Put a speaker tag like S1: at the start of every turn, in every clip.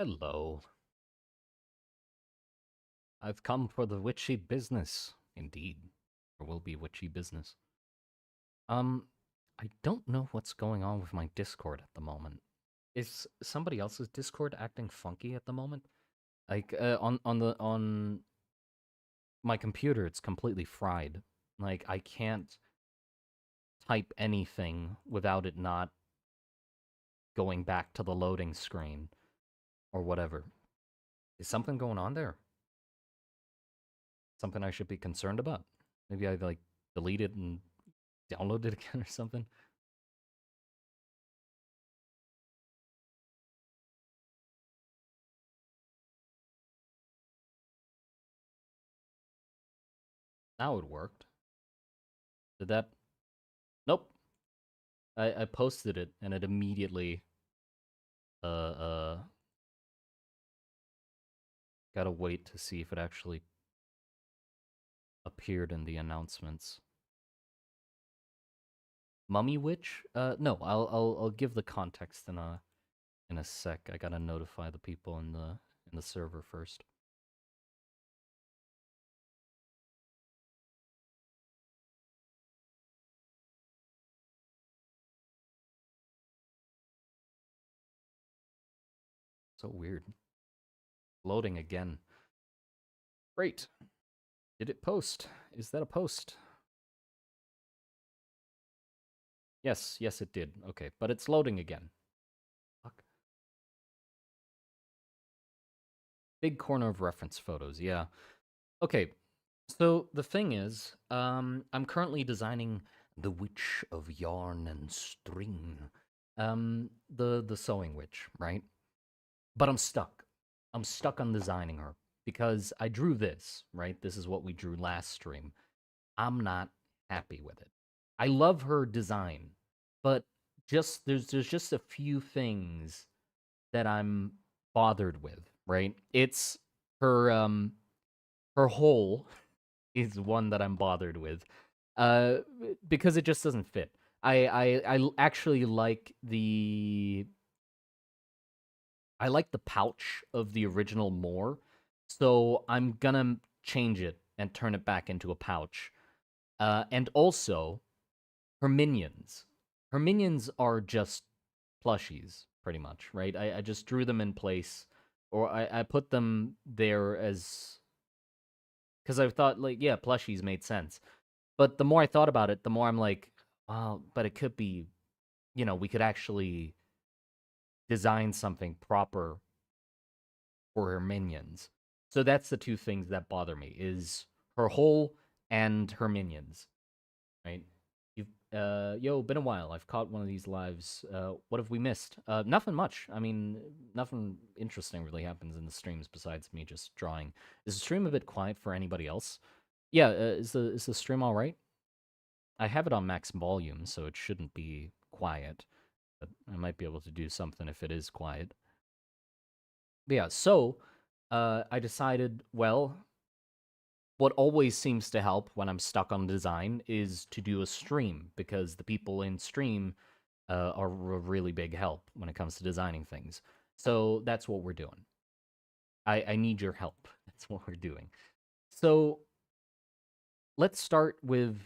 S1: Hello. I've come for the witchy business. Indeed. There will be witchy business. Um, I don't know what's going on with my Discord at the moment. Is somebody else's Discord acting funky at the moment? Like, on my computer, it's completely fried. Like, I can't type anything without it not going back to the loading screen or whatever. Is something going on there? Something I should be concerned about? Maybe I like deleted and download it again or something. Now it worked. Did that? Nope. I posted it and it immediately gotta wait to see if it actually appeared in the announcements. Mummy Witch? No. I'll give the context in a sec. I gotta notify the people in the server first. So weird. Loading again. Great. Did it post? Is that a post? Yes, it did. Okay, but it's loading again. Fuck. Big corner of reference photos, yeah. Okay, so the thing is, I'm currently designing the Witch of Yarn and String, the sewing witch, right? But I'm stuck. I'm stuck on designing her because I drew this, right? This is what we drew last stream. I'm not happy with it. I love her design, but there's just a few things that I'm bothered with, right? It's her her hole is one that I'm bothered with, uh, because it just doesn't fit. I actually like the pouch of the original more, so I'm gonna change it and turn it back into a pouch. And also her minions. Her minions are just plushies, pretty much, right? I just drew them in place, or I put them there as because I thought like, yeah, plushies made sense. But the more I thought about it, the more I'm like, well, but it could be, we could actually design something proper for her minions. So that's the two things that bother me is her hole and her minions, right? You've yo, been a while. I've caught one of these lives. What have we missed? Nothing much. I mean, nothing interesting really happens in the streams besides me just drawing. Is the stream a bit quiet for anybody else? Yeah, is the stream all right? I have it on max volume, so it shouldn't be quiet. But I might be able to do something if it is quiet. But yeah, so I decided, well, what always seems to help when I'm stuck on design is to do a stream because the people in stream are a really big help when it comes to designing things. So that's what we're doing. I need your help. That's what we're doing. So let's start with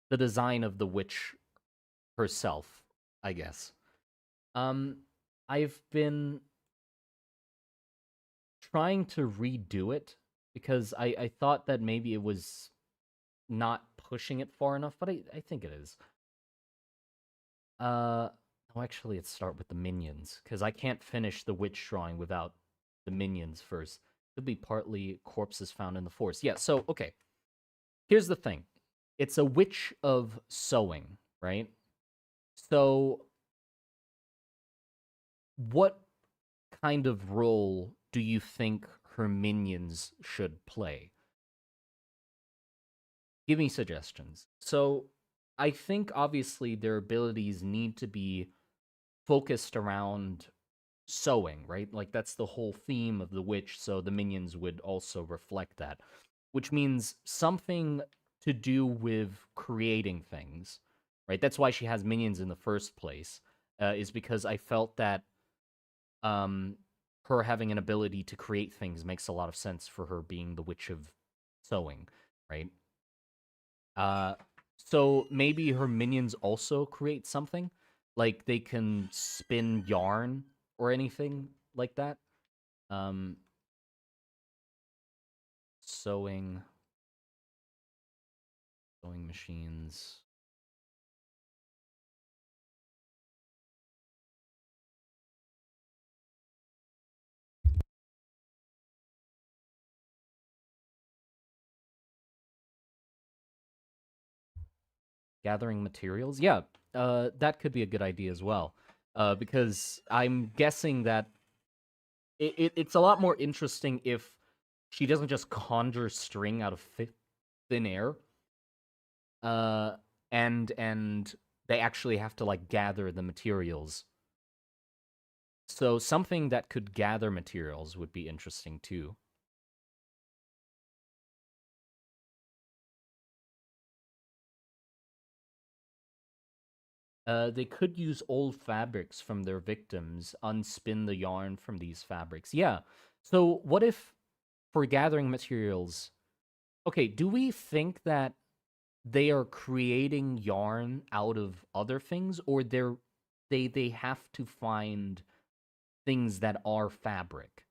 S1: the design of the witch herself, I guess. Um, I've been trying to redo it because I thought that maybe it was not pushing it far enough, but I think it is. No, actually, let's start with the minions because I can't finish the witch drawing without the minions first. Could be partly corpses found in the forest. Yeah, so, okay. Here's the thing. It's a witch of sewing, right? So, what kind of role do you think her minions should play? Give me suggestions. So, I think obviously their abilities need to be focused around sewing, right? Like that's the whole theme of the witch, so the minions would also reflect that, which means something to do with creating things, right? That's why she has minions in the first place, is because I felt that um, her having an ability to create things makes a lot of sense for her being the witch of sewing, right? Uh, so maybe her minions also create something, like they can spin yarn or anything like that. Um, sewing, sewing machines. Gathering materials. Yeah, that could be a good idea as well. Because I'm guessing that it's a lot more interesting if she doesn't just conjure string out of thin air, uh, and they actually have to like gather the materials. So something that could gather materials would be interesting too. They could use old fabrics from their victims, unspin the yarn from these fabrics. Yeah. So what if for gathering materials, okay, do we think that they are creating yarn out of other things, or they have to find things that are fabric?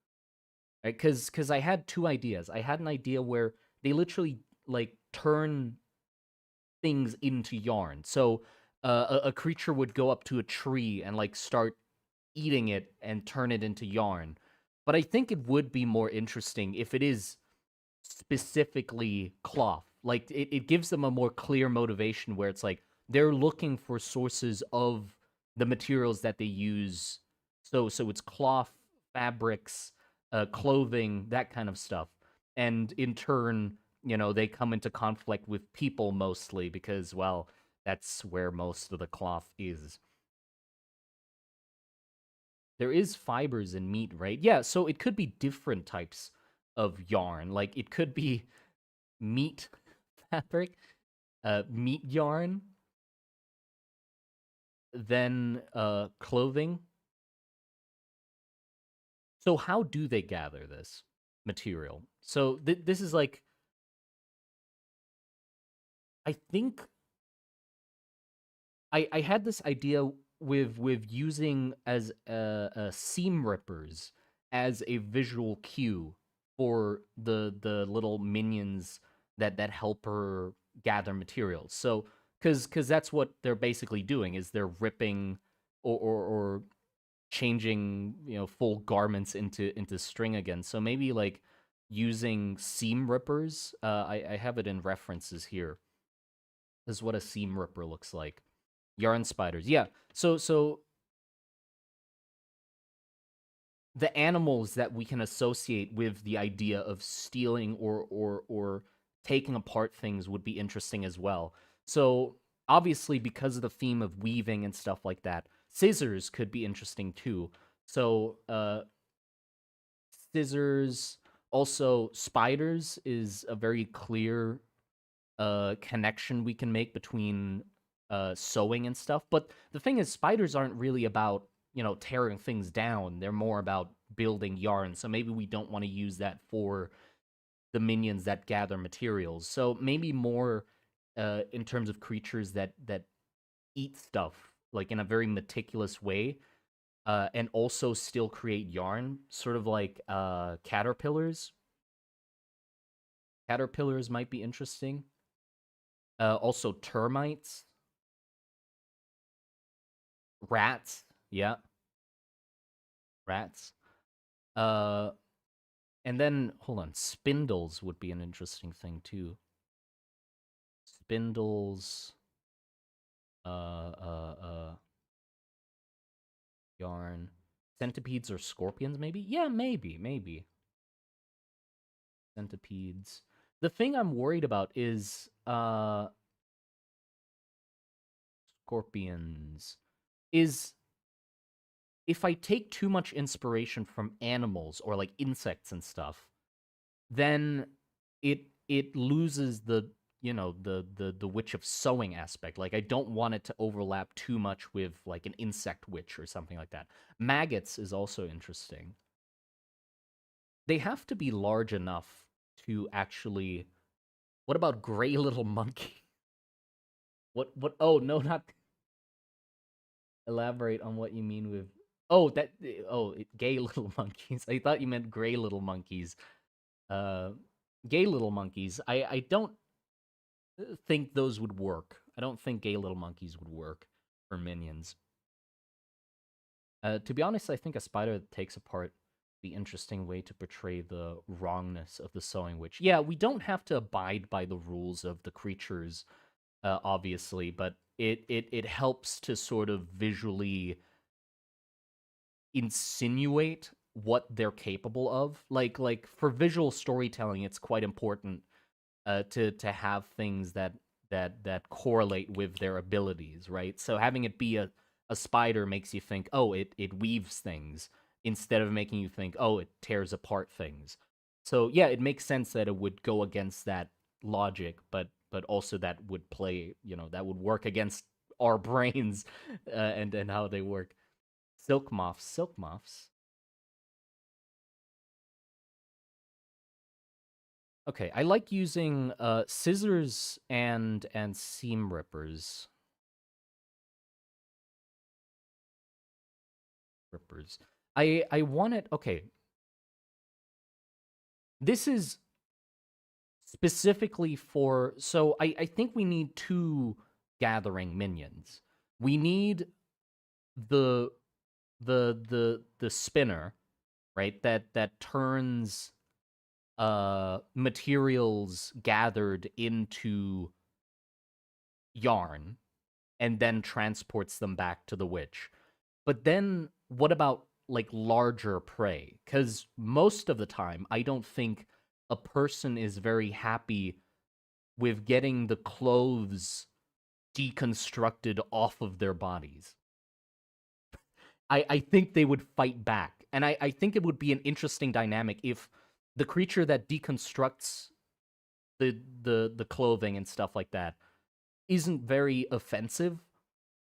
S1: Right? Because I had two ideas. I had an idea where they literally like turn things into yarn. So a creature would go up to a tree and like start eating it and turn it into yarn. But I think it would be more interesting if it is specifically cloth. Like it gives them a more clear motivation where it's like they're looking for sources of the materials that they use. So it's cloth, fabrics, clothing, that kind of stuff. And in turn, they come into conflict with people mostly because, well, that's where most of the cloth is. There is fibers in meat, right? Yeah, so it could be different types of yarn. Like it could be meat fabric, meat yarn, then clothing. So how do they gather this material? So this is like I think I had this idea with using as seam rippers as a visual cue for the little minions that help her gather materials. So because that's what they're basically doing is they're ripping or changing full garments into string again. So maybe like using seam rippers. I have it in references here. This is what a seam ripper looks like. Yarn spiders. Yeah. So the animals that we can associate with the idea of stealing or taking apart things would be interesting as well. So obviously because of the theme of weaving and stuff like that, scissors could be interesting too. So scissors, also spiders is a very clear connection we can make between sewing and stuff. But the thing is, spiders aren't really about tearing things down. They're more about building yarn. So maybe we don't want to use that for the minions that gather materials. So maybe more in terms of creatures that eat stuff like in a very meticulous way. And also still create yarn, sort of like caterpillars. Caterpillars might be interesting. Also termites, rats. Yeah, rats. Uh, and then hold on, spindles would be an interesting thing too. Spindles, yarn, centipedes or scorpions, maybe. Yeah, maybe centipedes. The thing I'm worried about is scorpions. Is if I take too much inspiration from animals or like insects and stuff, then it loses the the witch of sewing aspect. Like I don't want it to overlap too much with like an insect witch or something like that. Maggots is also interesting. They have to be large enough to actually. What about gray little monkey? What? Oh no, not elaborate on what you mean with. Oh, gay little monkeys. I thought you meant gray little monkeys. Uh, Gay little monkeys. I don't think those would work. I don't think gay little monkeys would work for minions. To be honest, I think a spider that takes apart the interesting way to portray the wrongness of the sewing witch. Yeah, we don't have to abide by the rules of the creatures, obviously, but it helps to sort of visually insinuate what they're capable of. Like for visual storytelling, it's quite important to have things that correlate with their abilities, right? So having it be a spider makes you think, oh, it weaves things, instead of making you think, oh, it tears apart things. So yeah, it makes sense that it would go against that logic, but also that would play, that would work against our brains and how they work. Silk moths. Okay, I like using scissors and seam rippers. Rippers. I want it. Okay, this is specifically for. So I think we need two gathering minions. We need the the spinner, right? That turns materials gathered into yarn and then transports them back to the witch. But then what about like larger prey? Because most of the time, I don't think a person is very happy with getting the clothes deconstructed off of their bodies. I think they would fight back. And I think it would be an interesting dynamic if the creature that deconstructs the clothing and stuff like that isn't very offensive,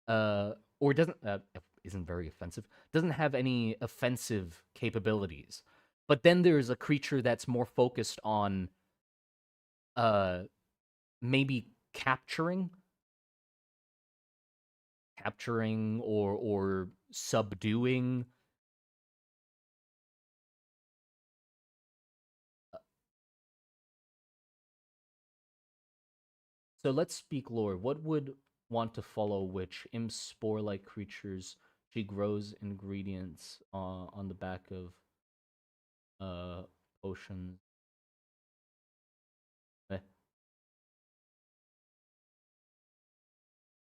S1: or doesn't isn't very offensive, doesn't have any offensive capabilities. But then there's a creature that's more focused on uh maybe capturing or subduing. So let's speak lore. What would want to follow which imp spore-like creatures? She grows ingredients on the back of potions. Eh.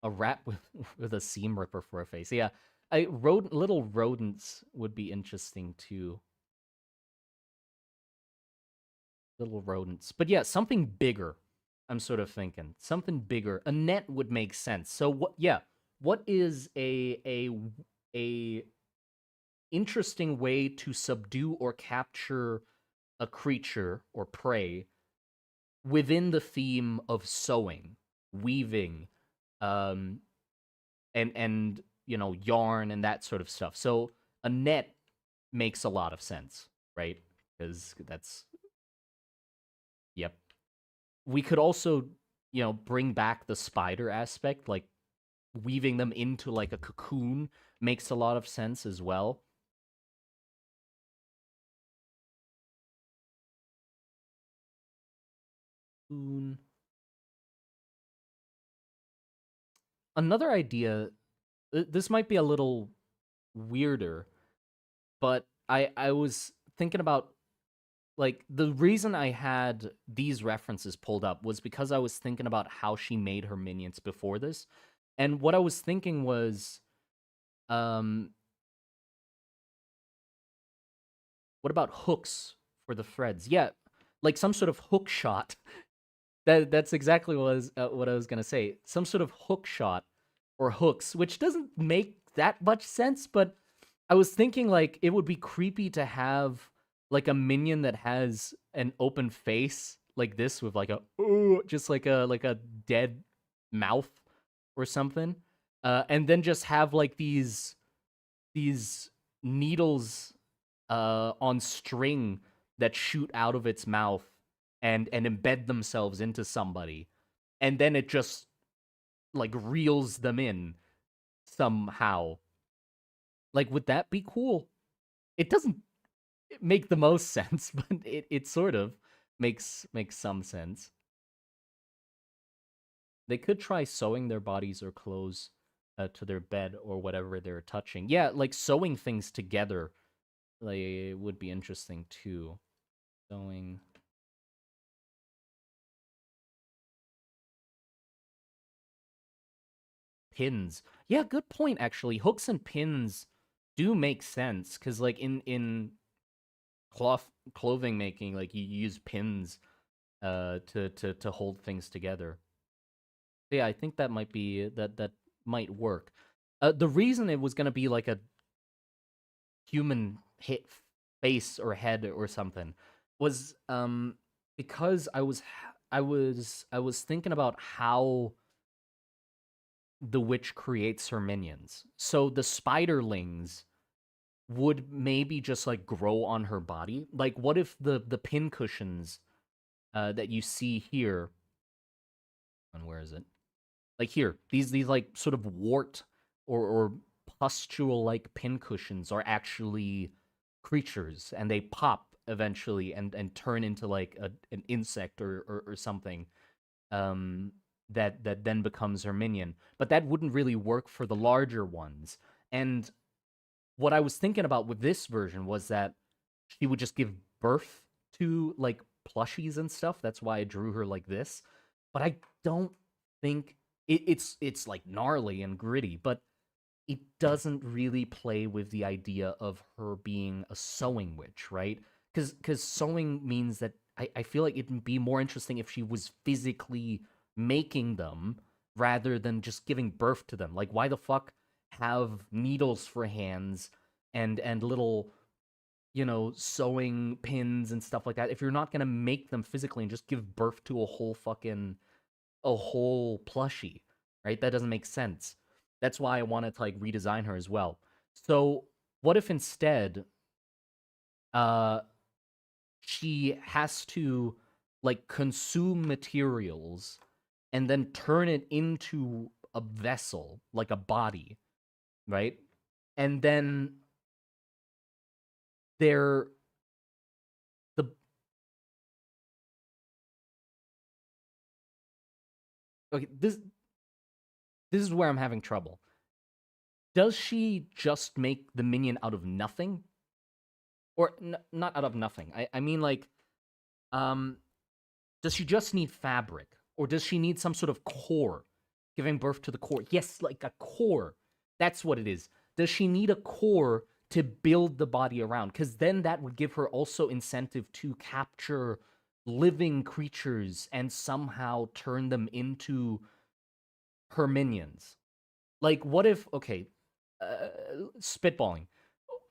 S1: A rat with with a seam ripper for a face. Yeah, little rodents would be interesting too. Little rodents, but yeah, something bigger. I'm sort of thinking something bigger. A net would make sense. So what? Yeah, what is a interesting way to subdue or capture a creature or prey within the theme of sewing, weaving, um, and yarn and that sort of stuff. So a net makes a lot of sense, right? Because that's yep. We could also bring back the spider aspect, like weaving them into like a cocoon makes a lot of sense as well. Cocoon. Another idea. This might be a little weirder, but I was thinking about, like, the reason I had these references pulled up was because I was thinking about how she made her minions before this. And what I was thinking was, um, what about hooks for the threads? Yeah, like some sort of hook shot. That's exactly what I was gonna say. Some sort of hook shot or hooks, which doesn't make that much sense, but I was thinking like it would be creepy to have like a minion that has an open face, like this with like a just like a dead mouth or something, and then just have like these needles on string that shoot out of its mouth and embed themselves into somebody, and then it just like reels them in somehow. Like, would that be cool? It doesn't make the most sense, but it sort of makes some sense. They could try sewing their bodies or clothes to their bed or whatever they're touching. Yeah, like sewing things together, like it would be interesting too. Sewing pins. Yeah, good point actually. Hooks and pins do make sense cuz like in clothing making, like you use pins to hold things together. Yeah, I think that might be that might work. The reason it was going to be like a human hit face or head or something was because I was thinking about how the witch creates her minions. So the spiderlings would maybe just like grow on her body. Like what if the pin cushions that you see here, and where is it? Like here, these like sort of wart or pustule like pincushions are actually creatures, and they pop eventually and turn into like an insect or something, um that then becomes her minion. But that wouldn't really work for the larger ones. And what I was thinking about with this version was that she would just give birth to like plushies and stuff. That's why I drew her like this. But I don't think it's like gnarly and gritty, but it doesn't really play with the idea of her being a sewing witch, right? Because sewing means that I feel like it'd be more interesting if she was physically making them rather than just giving birth to them. Like, why the fuck have needles for hands and little sewing pins and stuff like that if you're not gonna make them physically and just give birth to a whole plushie, right? That doesn't make sense. That's why I wanted to like redesign her as well. So what if instead uh she has to like consume materials and then turn it into a vessel, like a body, right? And then they're the okay, this is where I'm having trouble. Does she just make the minion out of nothing? Or not out of nothing. I mean like um does she just need fabric? Or does she need some sort of core? Giving birth to the core. Yes, like a core. That's what it is. Does she need a core to build the body around? Because then that would give her also incentive to capture living creatures and somehow turn them into her minions. Like, what if, okay, spitballing.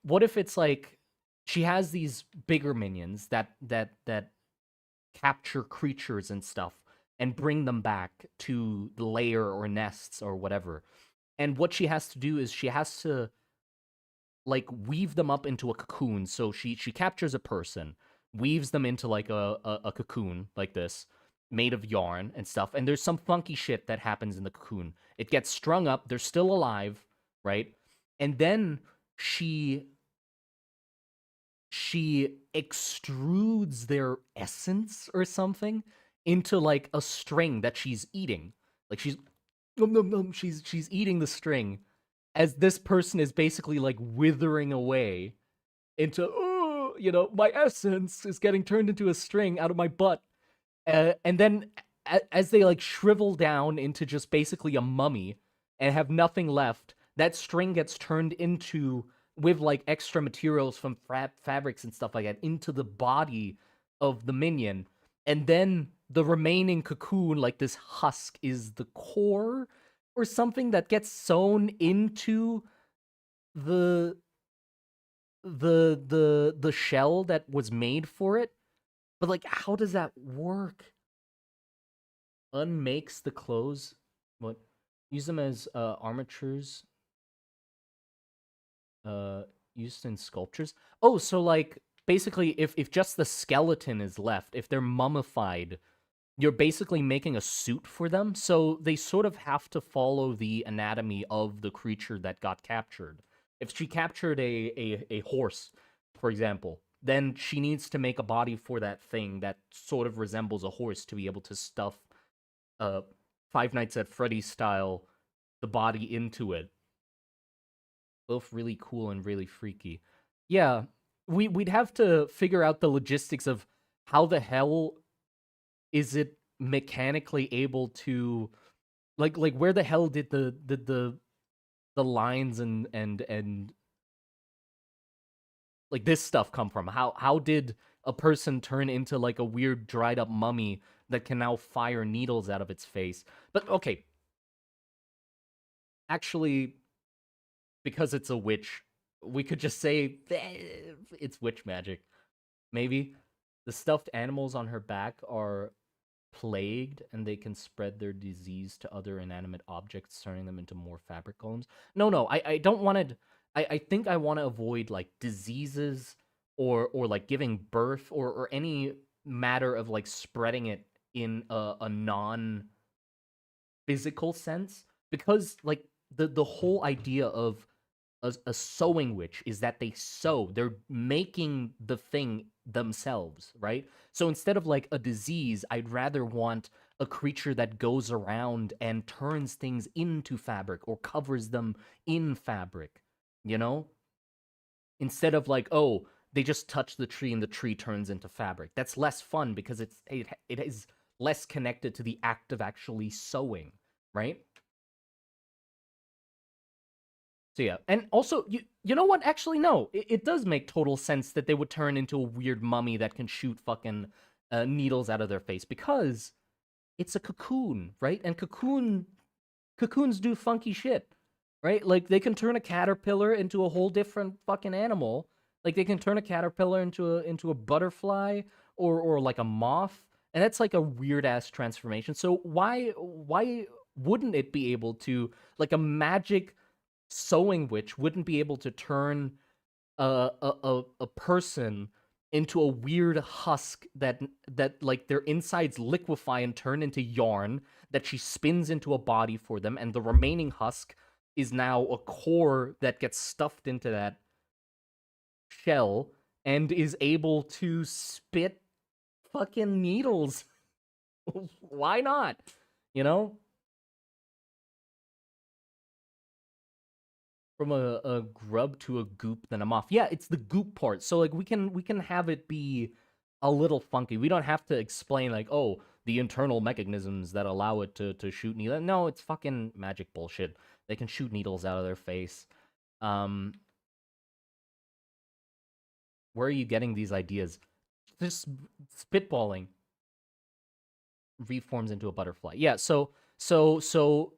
S1: What if it's like she has these bigger minions that capture creatures and stuff and bring them back to the lair or nests or whatever. And what she has to do is she has to like weave them up into a cocoon. So she captures a person, weaves them into like a cocoon like this, made of yarn and stuff. And there's some funky shit that happens in the cocoon. It gets strung up, they're still alive, right? And then she she extrudes their essence or something into like a string that she's eating. Like she's nom, nom, nom, she's eating the string as this person is basically like withering away into oh, my essence is getting turned into a string out of my butt. And then as they like shrivel down into just basically a mummy and have nothing left, that string gets turned into with like extra materials from fabrics and stuff like that into the body of the minion, and then the remaining cocoon, like this husk, is the core or something that gets sewn into the the shell that was made for it. But like, how does that work? Unmakes the clothes. What? Use them as armatures. Uh, Used in sculptures. Oh, so like basically, if just the skeleton is left, if they're mummified, you're basically making a suit for them. So they sort of have to follow the anatomy of the creature that got captured. If she captured a horse, for example, then she needs to make a body for that thing that sort of resembles a horse to be able to stuff uh Five Nights at Freddy's style the body into it. Both really cool and really freaky. Yeah, we'd have to figure out the logistics of how the hell is it mechanically able to like where the hell did the lines and like this stuff come from? How did a person turn into like a weird dried up mummy that can now fire needles out of its face? But okay, actually, because it's a witch, we could just say it's witch magic. Maybe the stuffed animals on her back are plagued and they can spread their disease to other inanimate objects, turning them into more fabric golems. No, I don't want to. I think I want to avoid like diseases or like giving birth or any matter of like spreading it in a non physical sense because like the whole idea of a sewing witch is that they sew. They're making the thing themselves, right? So instead of like a disease, I'd rather want a creature that goes around and turns things into fabric or covers them in fabric, you know? Instead of like, oh, they just touch the tree and the tree turns into fabric. That's less fun because it is less connected to the act of actually sewing, right? So yeah, and also you know what? Actually, no, it does make total sense that they would turn into a weird mummy that can shoot fucking needles out of their face because it's a cocoon, right? And cocoons do funky shit, right? Like they can turn a caterpillar into a whole different fucking animal. Like they can turn a caterpillar into a butterfly or like a moth, and that's like a weird ass transformation. So why wouldn't it be able to like a magic sewing witch wouldn't be able to turn a person into a weird husk that like their insides liquefy and turn into yarn that she spins into a body for them, and the remaining husk is now a core that gets stuffed into that shell and is able to spit fucking needles. Why not? You know? From a grub to a goop then a moth. Yeah, it's the goop part. So like we can have it be a little funky. We don't have to explain like, oh, the internal mechanisms that allow it to shoot needles. No, it's fucking magic bullshit. They can shoot needles out of their face. Um, where are you getting these ideas? Just spitballing reforms into a butterfly. Yeah, so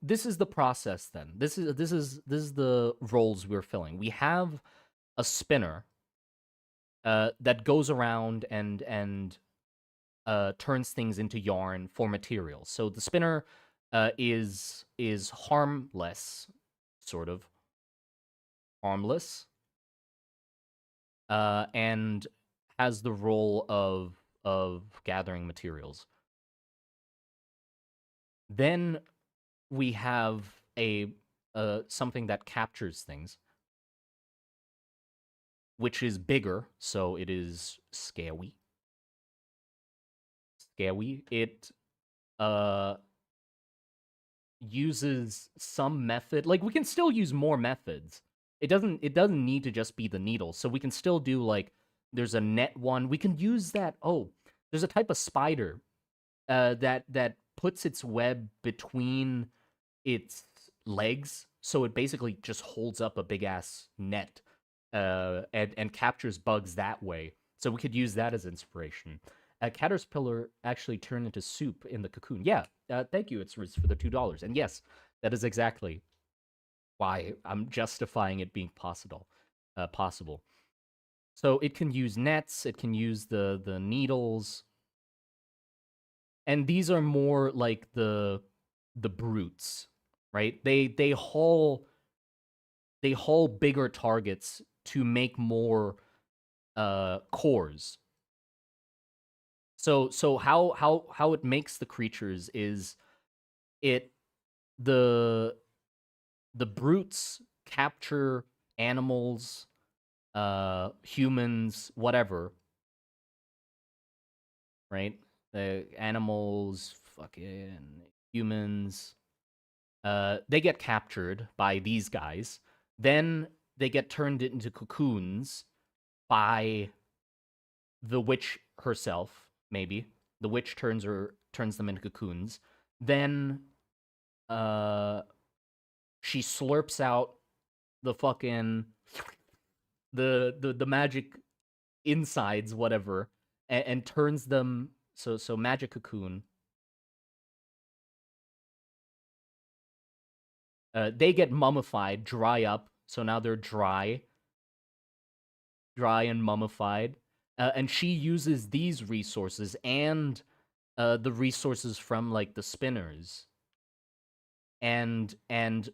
S1: this is the process then. This is the roles we're filling. We have a spinner that goes around and turns things into yarn for materials. So the spinner is harmless, sort of harmless, and has the role of gathering materials. Then we have a something that captures things, which is bigger, so it is scary. Scary. It uh uses some method. Like we can still use more methods. It doesn't need to just be the needle. So we can still do like there's a net one. We can use that. Oh, there's a type of spider that puts its web between its legs, so it basically just holds up a big ass net and captures bugs that way. So we could use that as inspiration. A caterpillar actually turned into soup in the cocoon. Yeah, thank you. It's for the $2. And yes, that is exactly why I'm justifying it being possible. Possible. So it can use nets. It can use the needles. And these are more like the brutes, right? They haul bigger targets to make more cores. So how it makes the creatures is it the the brutes capture animals, humans, whatever, right? The animals, fucking humans, they get captured by these guys. Then they get turned into cocoons by the witch herself, maybe. The witch turns them into cocoons. Then uh she slurps out the fucking the magic insides, whatever, and turns them so magic cocoon. They get mummified, dry up, so now they're dry and mummified. And she uses these resources and the resources from like the spinners and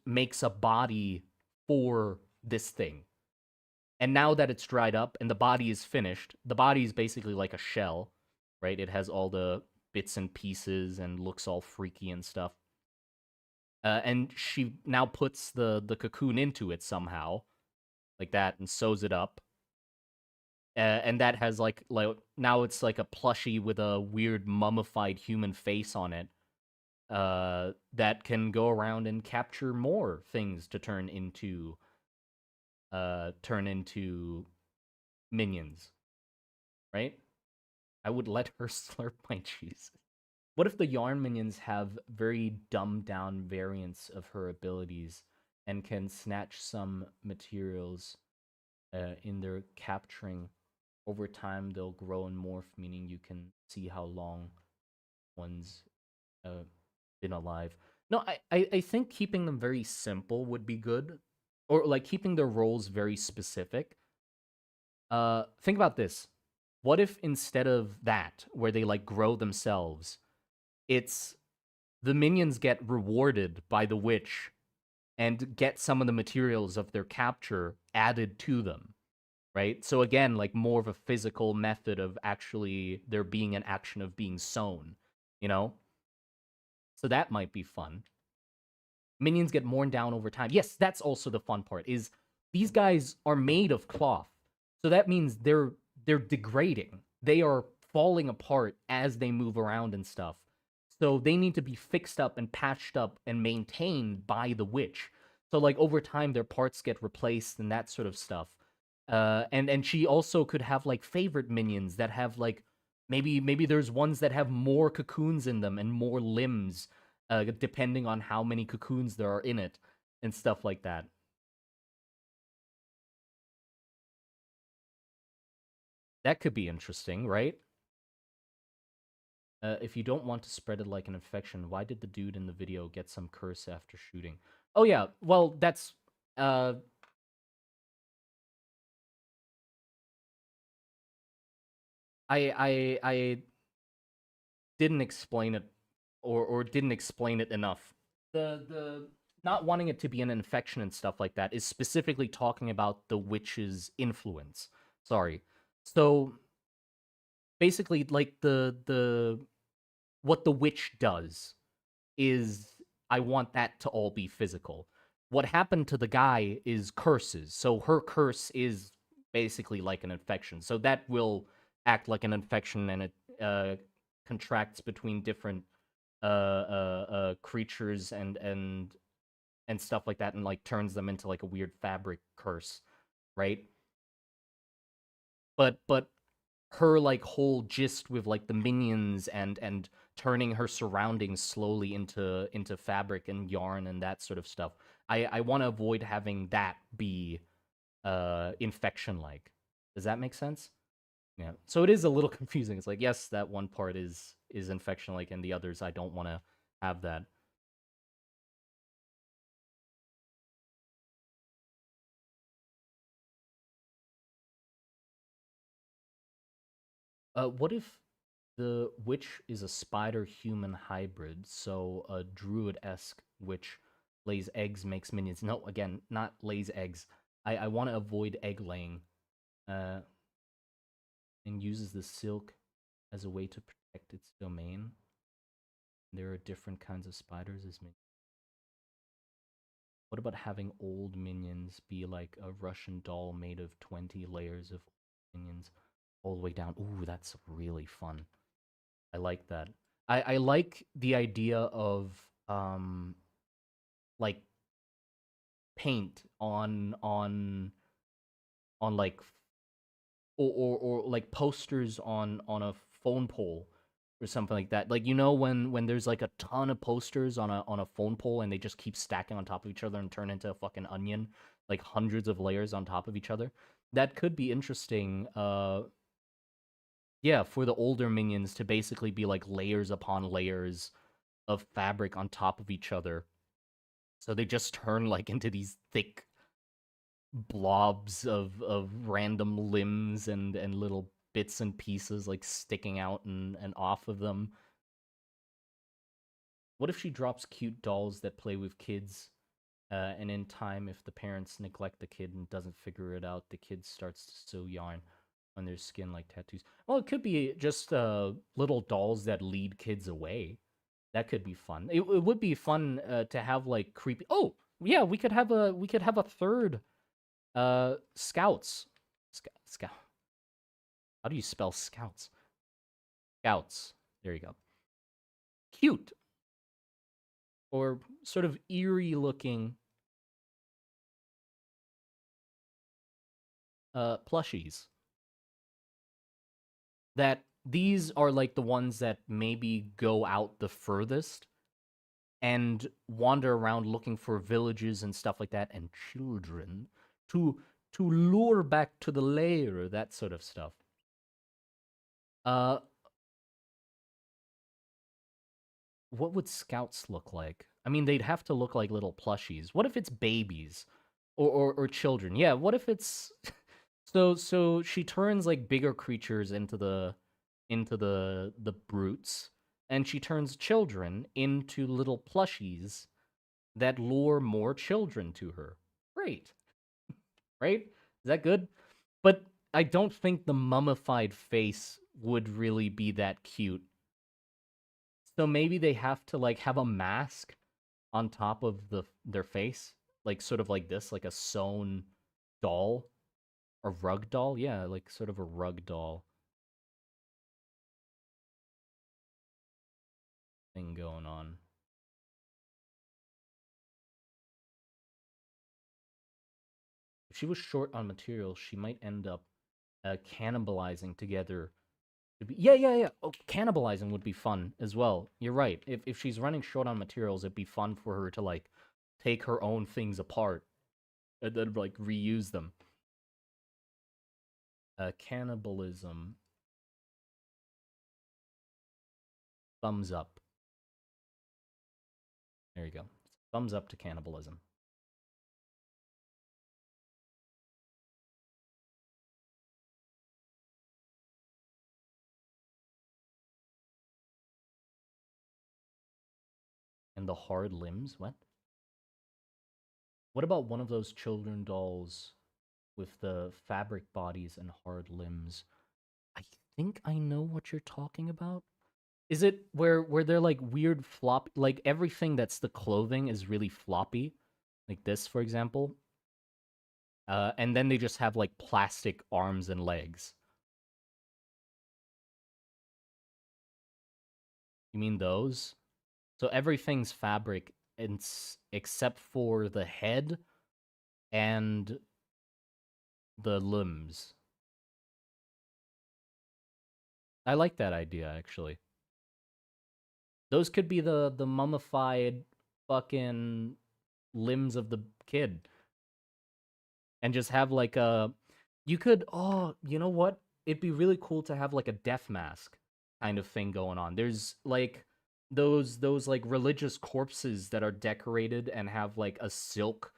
S1: makes a body for this thing. And now that it's dried up and the body is finished, the body is basically like a shell, right? It has all the bits and pieces and looks all freaky and stuff. And she now puts the cocoon into it somehow, like that, and sews it up. And that has like now it's like a plushie with a weird mummified human face on it. That can go around and capture more things to turn into minions, right? I would let her slurp my cheese. What if the yarn minions have very dumbed down variants of her abilities and can snatch some materials in their capturing? Over time, they'll grow and morph, meaning you can see how long one's uh, been alive. No, I think keeping them very simple would be good, or like keeping their roles very specific. Think about this. What if instead of that, where they like grow themselves, it's the minions get rewarded by the witch and get some of the materials of their capture added to them, right? So again, like more of a physical method of actually there being an action of being sown, you know? So that might be fun. Minions get worn down over time. Yes, that's also the fun part. Is these guys are made of cloth. So that means they're degrading. They are falling apart as they move around and stuff. So they need to be fixed up and patched up and maintained by the witch. So like over time their parts get replaced and that sort of stuff. And she also could have like favorite minions that have like maybe there's ones that have more cocoons in them and more limbs, depending on how many cocoons there are in it and stuff like that. That could be interesting, right? If you don't want to spread it like an infection, why did the dude in the video get some curse after shooting? Oh yeah, well that's uh I didn't explain it or didn't explain it enough. The not wanting it to be an infection and stuff like that is specifically talking about the witch's influence. Sorry. So basically like the what the witch does is I want that to all be physical. What happened to the guy is curses. So her curse is basically like an infection. So that will act like an infection and it contracts between different creatures and stuff like that and like turns them into like a weird fabric curse, right? But her like whole gist with like the minions and turning her surroundings slowly into fabric and yarn and that sort of stuff. I want to avoid having that be infection like. Does that make sense? Yeah. So it is a little confusing. It's like yes, that one part is infection like and the others I don't want to have that. What if The witch is a spider-human hybrid, so a druid-esque witch lays eggs, makes minions. No, again, not lays eggs. I want to avoid egg laying. Uh, and uses the silk as a way to protect its domain. There are different kinds of spiders as minions. What about having old minions be like a Russian doll made of 20 layers of minions all the way down? Ooh, that's really fun. I like that. I like the idea of like paint on like or like posters on a phone pole or something like that. Like when there's like a ton of posters on a phone pole and they just keep stacking on top of each other and turn into a fucking onion, like hundreds of layers on top of each other. That could be interesting. Yeah, for the older minions to basically be like layers upon layers of fabric on top of each other. So they just turn like into these thick blobs of random limbs and little bits and pieces like sticking out and off of them. What if she drops cute dolls that play with kids, and in time, if the parents neglect the kid and doesn't figure it out, the kid starts to sew yarn on their skin like tattoos? Well, it could be just little dolls that lead kids away. That could be fun. It would be fun to have like creepy. Oh yeah, we could have a third scouts. Scout. How do you spell scouts? Scouts. There you go. Cute or sort of eerie looking plushies. That these are like the ones that maybe go out the furthest and wander around looking for villages and stuff like that and children to lure back to the lair, that sort of stuff. Uh what would scouts look like? I mean, they'd have to look like little plushies. What if it's babies or children? Yeah, what if it's so she turns like bigger creatures into the brutes, and she turns children into little plushies that lure more children to her. Great, right? Is that good? But I don't think the mummified face would really be that cute. So maybe they have to like have a mask on top of their face, like sort of like this, like a sewn doll, a rug doll. Yeah, like sort of a rug doll thing going on. If she was short on materials, she might end up cannibalizing together. Yeah, yeah, yeah. Oh, cannibalizing would be fun as well. You're right. If she's running short on materials, it'd be fun for her to like take her own things apart and then like reuse them. Cannibalism. Thumbs up. There you go. Thumbs up to cannibalism. And the hard limbs. What? What about one of those children dolls with the fabric bodies and hard limbs? I think I know what you're talking about. Is it where they're like weird flop, like everything that's the clothing is really floppy, like this, for example, and then they just have like plastic arms and legs. You mean those? So everything's fabric, except for the head and the limbs. I like that idea actually. Those could be the mummified fucking limbs of the kid, and just have like a you could oh, you know what? It'd be really cool to have like a death mask kind of thing going on. There's like those like religious corpses that are decorated and have like a silk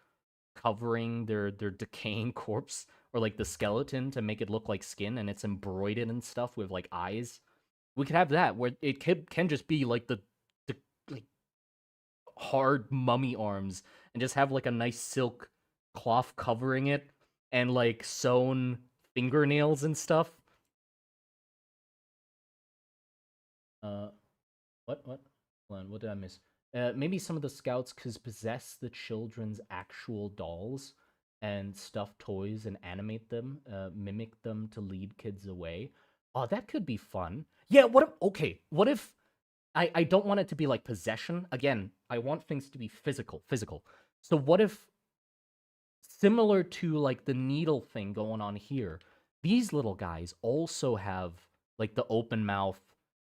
S1: covering their decaying corpse, or like the skeleton to make it look like skin, and it's embroidered and stuff with like eyes. We could have that where it can just be like the like hard mummy arms and just have like a nice silk cloth covering it and like sewn fingernails and stuff. Uh, what? Hold on, what did I miss? Maybe some of the scouts could possess the children's actual dolls and stuffed toys and animate them, mimic them to lead kids away. Oh, that could be fun. Yeah, what if, okay, what if I don't want it to be like possession. Again, I want things to be physical. So what if similar to like the needle thing going on here, these little guys also have like the open mouth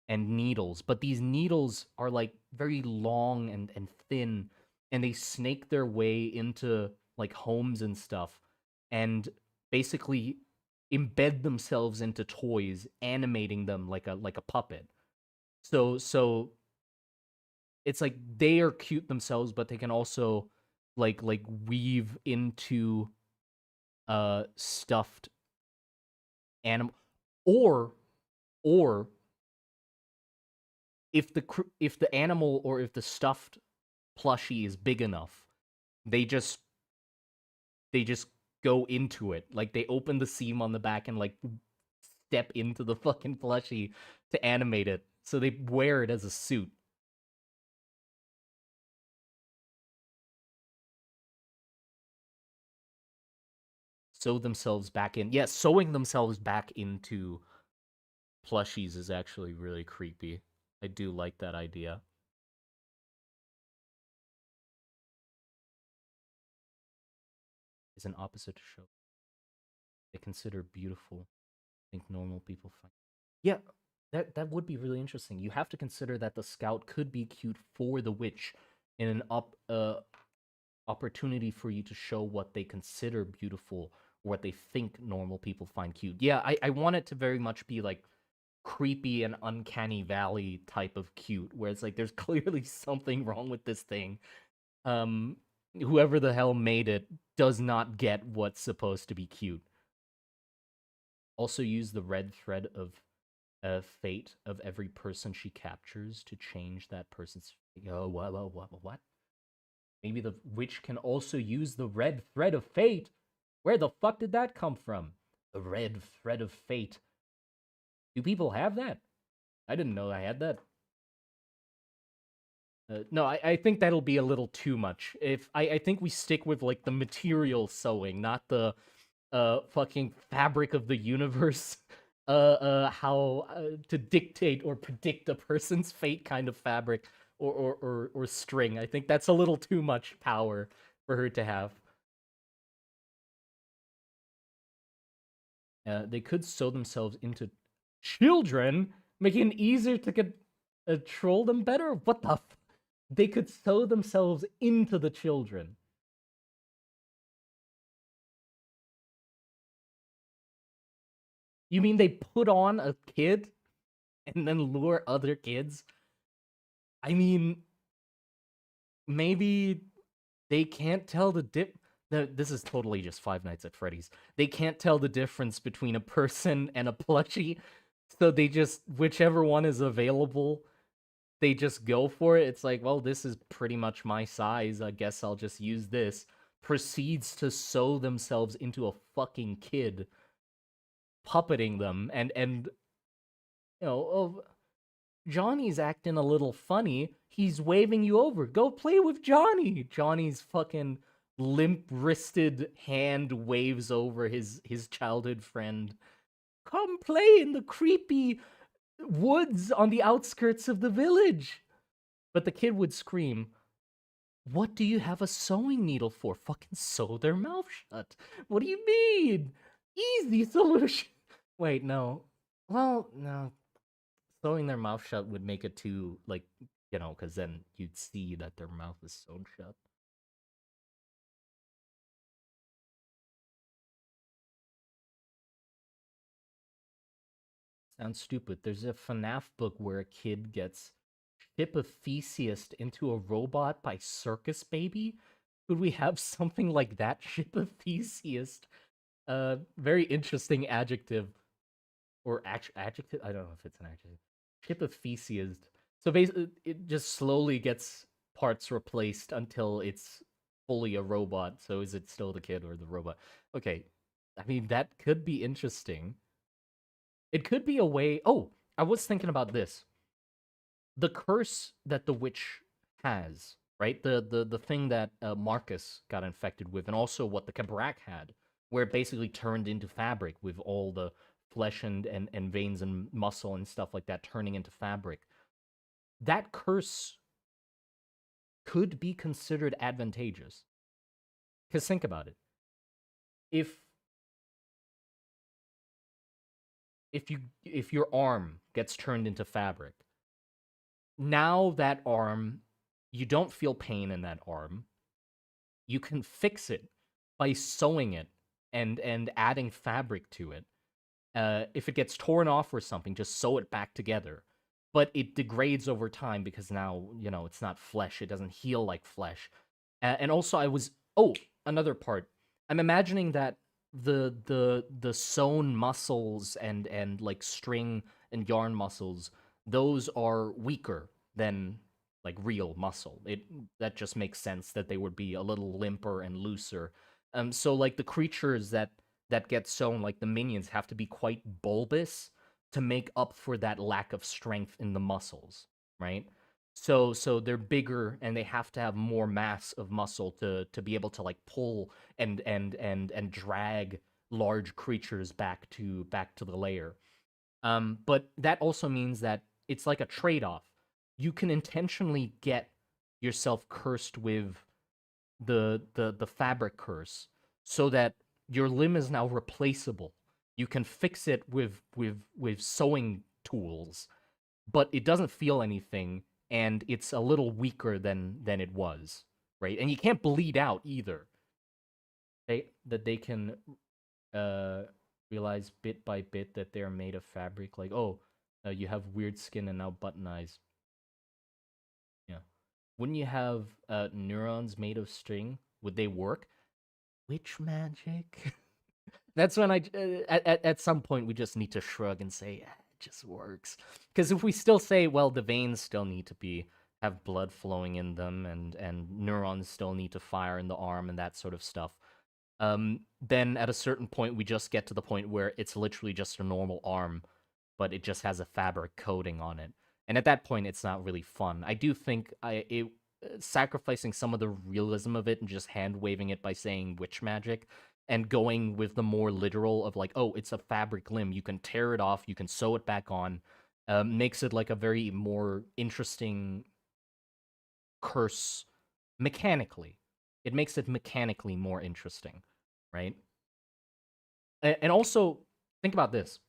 S1: and needles, but these needles are like very long and thin, and they snake their way into like homes and stuff and basically embed themselves into toys, animating them like a puppet. So it's like they are cute themselves, but they can also like weave into stuffed animal, or or if the animal or if the stuffed plushie is big enough, they just they just go into it. Like they open the seam on the back and like step into the fucking plushie to animate it. So they wear it as a suit. Sew themselves back in. Yeah, sewing themselves back into plushies is actually really creepy. I do like that idea. Is an opposite to show they consider beautiful. I think normal people find. Yeah, that would be really interesting. You have to consider that the scout could be cute for the witch in an opportunity for you to show what they consider beautiful or what they think normal people find cute. Yeah, I want it to very much be like creepy and uncanny valley type of cute, where it's like there's clearly something wrong with this thing. Um, Whoever the hell made it does not get what's supposed to be cute. Also, use the red thread of fate of every person she captures to change that person's. Oh, what? Maybe the witch can also use the red thread of fate. Where the fuck did that come from? The red thread of fate. Do people have that? I didn't know I had that. No, I think that'll be a little too much. If I think we stick with like the material sewing, not the fucking fabric of the universe. How to dictate or predict a person's fate kind of fabric or string. I think that's a little too much power for her to have. They could sew themselves into children, making it easier to control them better. What the? They could sew themselves into the children. You mean they put on a kid and then lure other kids? I mean, maybe they can't tell the dip. This is totally just Five Nights at Freddy's. They can't tell the difference between a person and a plushie, so they just whichever one is available, they just go for it. It's like, well, this is pretty much my size. I guess I'll just use this. Proceeds to sew themselves into a fucking kid, puppeting them, and oh, Johnny's acting a little funny. He's waving you over. Go play with Johnny. Johnny's fucking limp-wristed hand waves over his childhood friend. Come play in the creepy woods on the outskirts of the village. But the kid would scream, "What do you have a sewing needle for? Fucking sew their mouth shut. What do you mean? Easy solution." Wait, no. Well, no. Sewing their mouth shut would make it too, like, because then you'd see that their mouth is sewn shut. Sounds stupid. There's a FNAF book where a kid gets ship of Theseus into a robot by Circus Baby. Could we have something like that? Ship of Theseus. Very interesting adjective. Or adjective? I don't know if it's an adjective. Chip of feces. So basically, it just slowly gets parts replaced until it's fully a robot. So is it still the kid or the robot? Okay, I mean that could be interesting. It could be a way. Oh, I was thinking about this. The curse that the witch has, right? The thing that Marcus got infected with, and also what the Cabrak had, where it basically turned into fabric with all the flesh and veins and muscle and stuff like that turning into fabric. That curse could be considered advantageous. Because think about it. If if your arm gets turned into fabric, now that arm, you don't feel pain in that arm. You can fix it by sewing it and adding fabric to it. If it gets torn off or something, just sew it back together. But it degrades over time because now, it's not flesh. It doesn't heal like flesh. And also, another part. I'm imagining that the sewn muscles and like string and yarn muscles, those are weaker than like real muscle. That just makes sense that they would be a little limper and looser. So like the creatures that get sewn, like the minions, have to be quite bulbous to make up for that lack of strength in the muscles, right? So they're bigger and they have to have more mass of muscle to be able to like pull and drag large creatures back to the lair. But that also means that it's like a trade-off. You can intentionally get yourself cursed with the fabric curse so that your limb is now replaceable. You can fix it with sewing tools, but it doesn't feel anything and it's a little weaker than it was, right? And you can't bleed out either. They can uh realize bit by bit that they're made of fabric, like, oh, you have weird skin and now button eyes. Yeah. Wouldn't you have neurons made of string? Would they work? Witch magic? That's when at some point we just need to shrug and say, "Yeah, it just works." Because if we still say, well, the veins still need to have blood flowing in them, and neurons still need to fire in the arm and that sort of stuff, then at a certain point we just get to the point where it's literally just a normal arm, but it just has a fabric coating on it. And at that point, it's not really fun. I do think sacrificing some of the realism of it and just hand waving it by saying witch magic and going with the more literal of like, oh, it's a fabric limb. You can tear it off. You can sew it back on. Makes it like a very more interesting curse mechanically. It makes it mechanically more interesting, right? And also, think about this.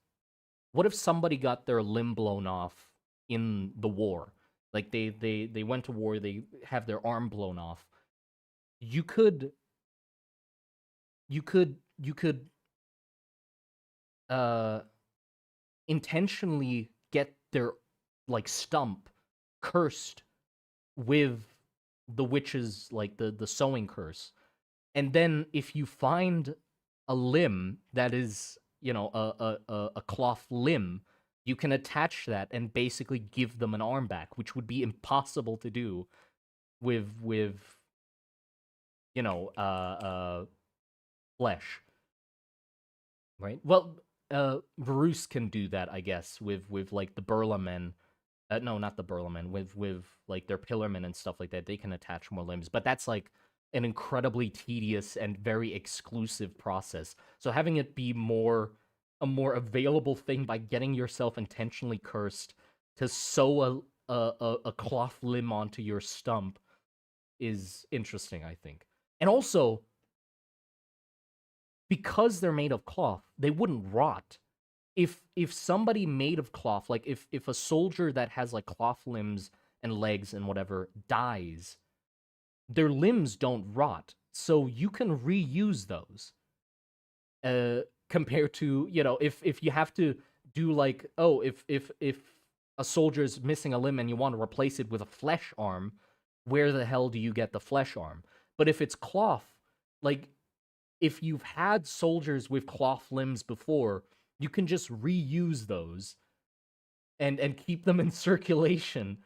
S1: What if somebody got their limb blown off in the war? Like they went to war, they have their arm blown off. You could you could uh intentionally get their like stump cursed with the witch's like the sewing curse. And then if you find a limb that is, a cloth limb, you can attach that and basically give them an arm back, which would be impossible to do with you know flesh, right? Well, Varus can do that, I guess, with like the Burlamen. No, not the Burlamen. With like their Pillarmen and stuff like that, they can attach more limbs, but that's like an incredibly tedious and very exclusive process. So having it be a more available thing by getting yourself intentionally cursed to sew a cloth limb onto your stump is interesting, I think. And also, because they're made of cloth, they wouldn't rot. If somebody made of cloth, like if a soldier that has like cloth limbs and legs and whatever dies, their limbs don't rot. So you can reuse those. Compared to, if you have to do like, oh, if a soldier is missing a limb and you want to replace it with a flesh arm, where the hell do you get the flesh arm? But if it's cloth, like if you've had soldiers with cloth limbs before, you can just reuse those and keep them in circulation.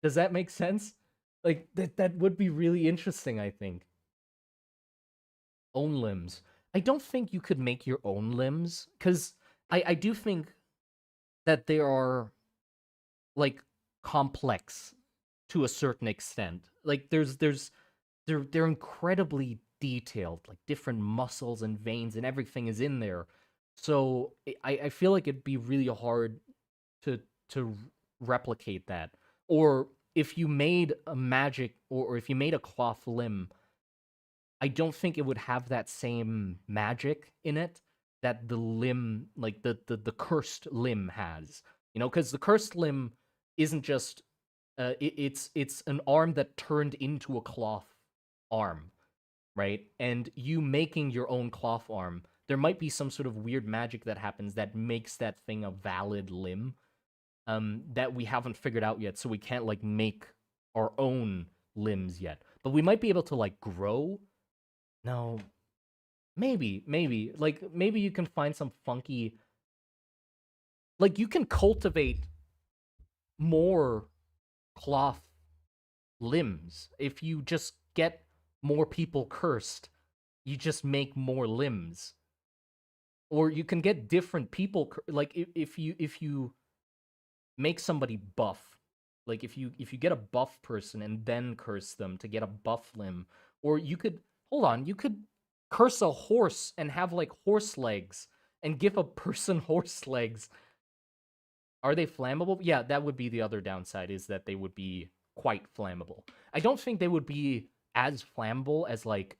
S1: Does that make sense? Like that would be really interesting, I think. Own limbs. I don't think you could make your own limbs cuz I do think that they are like complex to a certain extent. Like they're incredibly detailed, like different muscles and veins and everything is in there. So I feel like it'd be really hard to to replicate that. Or if you made a magic or if you made a cloth limb, I don't think it would have that same magic in it that the limb, like the cursed limb has. You know, because the cursed limb isn't just it's an arm that turned into a cloth arm, right? And you making your own cloth arm, there might be some sort of weird magic that happens that makes that thing a valid limb, that we haven't figured out yet, so we can't like make our own limbs yet. But we might be able to like grow. No, maybe like maybe you can find some funky, like you can cultivate more cloth limbs if you just get more people cursed. You just make more limbs, or you can get different people. Like if you make somebody buff, like if you get a buff person and then curse them to get a buff limb, or you could hold on, you could curse a horse and have like horse legs and give a person horse legs. Are they flammable? Yeah, that would be the other downside, is that they would be quite flammable. I don't think they would be as flammable as like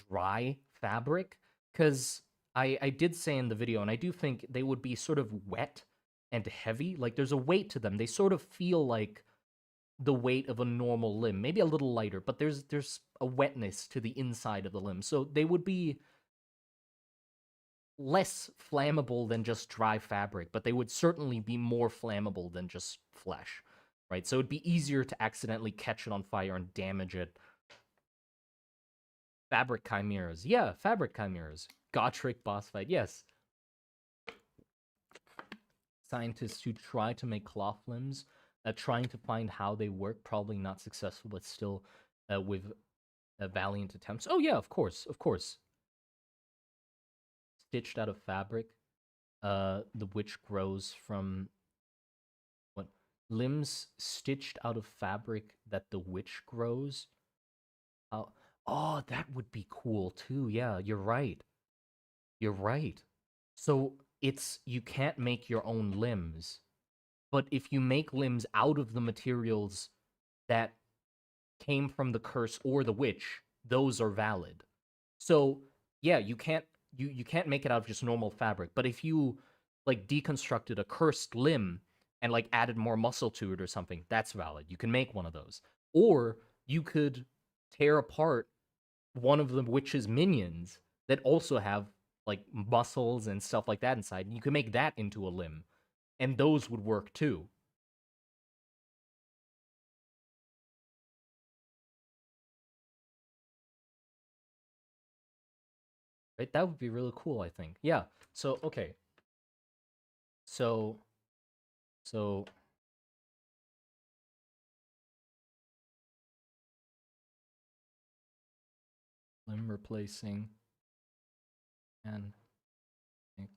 S1: dry fabric, because I did say in the video, and I do think they would be sort of wet and heavy. Like there's a weight to them. They sort of feel like the weight of a normal limb, maybe a little lighter, but there's a wetness to the inside of the limb. So they would be less flammable than just dry fabric, but they would certainly be more flammable than just flesh, right? So it'd be easier to accidentally catch it on fire and damage it. Fabric chimeras. Yeah, fabric chimeras. Gotrek boss fight. Yes. Scientists who try to make cloth limbs, trying to find how they work, probably not successful, but still with valiant attempts. Oh, yeah, of course, of course. Stitched out of fabric. The witch grows from what? Limbs stitched out of fabric that the witch grows. Oh, oh, that would be cool too. Yeah, you're right. You're right. So it's you can't make your own limbs, but if you make limbs out of the materials that came from the curse or the witch, those are valid. So yeah, you can't make it out of just normal fabric, but if you like deconstructed a cursed limb and like added more muscle to it or something, that's valid. You can make one of those. Or you could tear apart one of the witch's minions that also have like muscles and stuff like that inside, and you can make that into a limb, and those would work too. Right? That would be really cool, I think. Yeah. So okay. So so limb replacing and make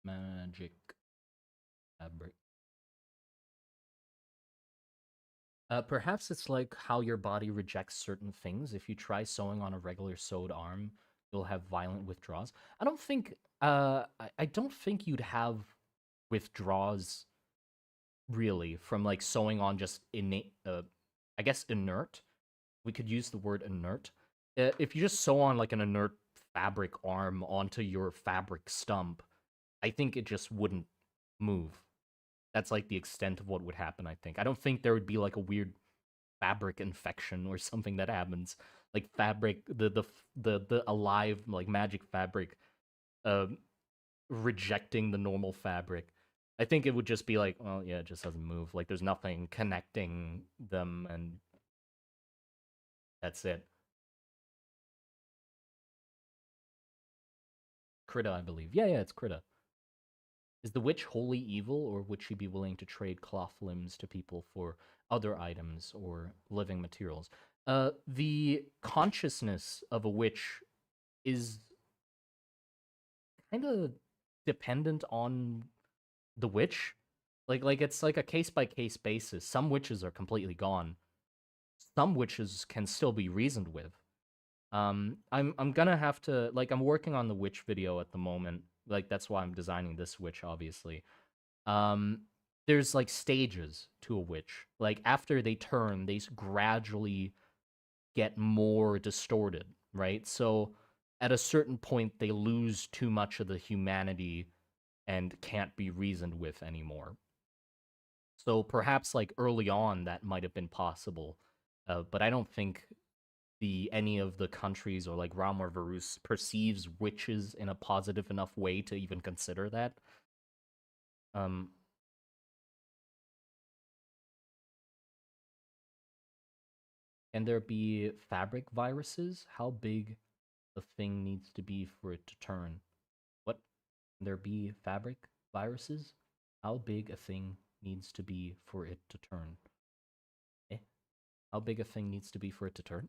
S1: magic fabric. Perhaps it's like how your body rejects certain things. If you try sewing on a regular sewed arm, you'll have violent withdrawals. I don't think I don't think you'd have withdrawals really from like sewing on just innate I guess inert. We could use the word inert. If you just sew on like an inert fabric arm onto your fabric stump, I think it just wouldn't move. That's like the extent of what would happen, I think. I don't think there would be like a weird fabric infection or something that happens. Like fabric, the alive like magic fabric uh rejecting the normal fabric. I think it would just be like, well, yeah, it just doesn't move. Like there's nothing connecting them, and That's it. Krita, I believe. Yeah, yeah, it's Krita. Is the witch wholly evil, or would she be willing to trade cloth limbs to people for other items or living materials? The consciousness of a witch is kind of dependent on the witch. Like it's like a case by case basis. Some witches are completely gone. Some witches can still be reasoned with. I'm gonna have to like I'm working on the witch video at the moment. Like that's why I'm designing this witch, obviously. Um, there's like stages to a witch. Like after they turn, they gradually get more distorted, right? So at a certain point, they lose too much of the humanity and can't be reasoned with anymore. So perhaps like early on that might have been possible, but I don't think the any of the countries or like Ram or Varus perceives witches in a positive enough way to even consider that. Um, can there be fabric viruses? How big a thing needs to be for it to turn? What? Can there be fabric viruses? How big a thing needs to be for it to turn? Eh? How big a thing needs to be for it to turn?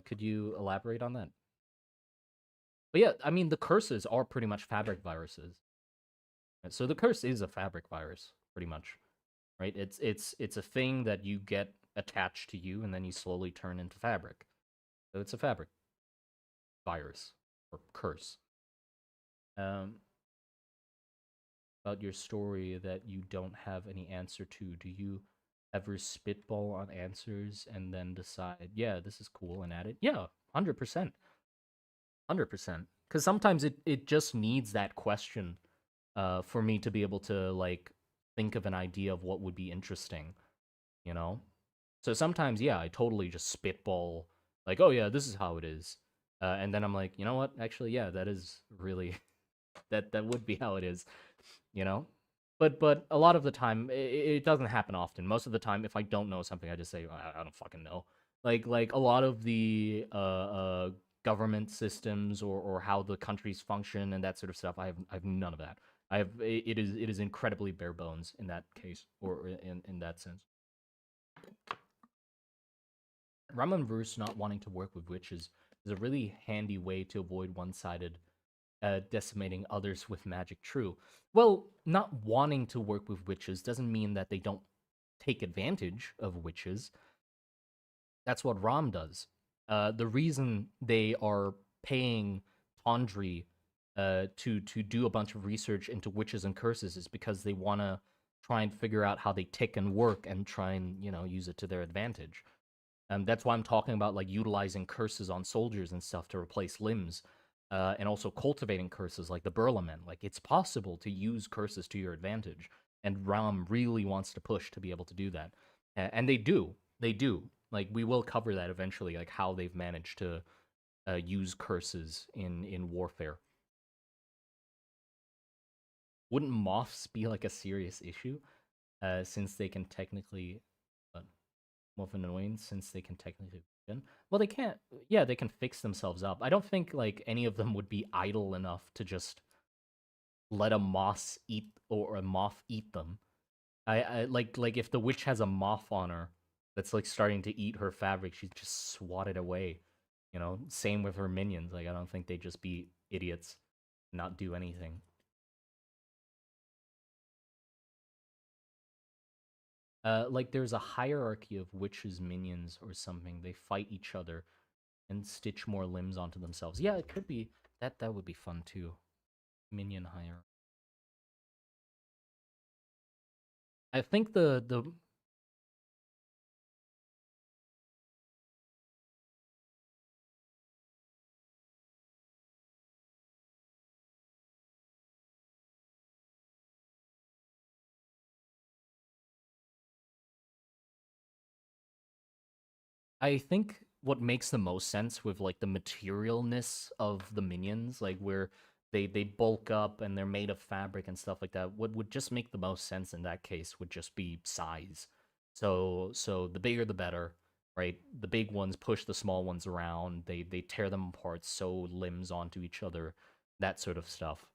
S1: Could you elaborate on that? But yeah, I mean, the curses are pretty much fabric viruses. So the curse is a fabric virus, pretty much, right? It's a thing that you get attached to you, and then you slowly turn into fabric. So it's a fabric virus or curse. Um, about your story that you don't have any answer to, do you ever spitball on answers and then decide, yeah, this is cool and add it? Yeah, 100%. 100%. Because sometimes it just needs that question for me to be able to like think of an idea of what would be interesting, you know? So sometimes, yeah, I totally just spitball, like, oh yeah, this is how it is. And then I'm like, you know what? Actually, yeah, that is really that would be how it is, you know. But a lot of the time, it doesn't happen often. Most of the time, if I don't know something, I just say I don't fucking know. Like a lot of the government systems or how the countries function and that sort of stuff. I have none of that. It is incredibly bare bones in that case or in that sense. Raman verse not wanting to work with witches is a really handy way to avoid one-sided decimating others with magic. True. Well, not wanting to work with witches doesn't mean that they don't take advantage of witches. That's what Ram does. The reason they are paying Tondri to do a bunch of research into witches and curses is because they want to try and figure out how they tick and work and try and use it to their advantage. That's why I'm talking about like utilizing curses on soldiers and stuff to replace limbs, and also cultivating curses like the Burlamen. Like it's possible to use curses to your advantage, and Ram really wants to push to be able to do that, and they do. They do. Like we will cover that eventually, like how they've managed to use curses in warfare. Wouldn't moths be like a serious issue, since they can technically more of an annoyance since they can technically win. Well, they can't. Yeah, they can fix themselves up. I don't think like any of them would be idle enough to just let a moth eat or a moth eat them. I like if the witch has a moth on her that's like starting to eat her fabric, she'd just swat it away. Same with her minions. Like I don't think they'd just be idiots, not do anything. Like there's a hierarchy of witches minions or something. They fight each other and stitch more limbs onto themselves. Yeah, it could be that would be fun too. Minion hire. I think the I think what makes the most sense with like the materialness of the minions, like where they bulk up and they're made of fabric and stuff like that, what would just make the most sense in that case would just be size. So the bigger the better, right? The big ones push the small ones around. They tear them apart, sew limbs onto each other, that sort of stuff.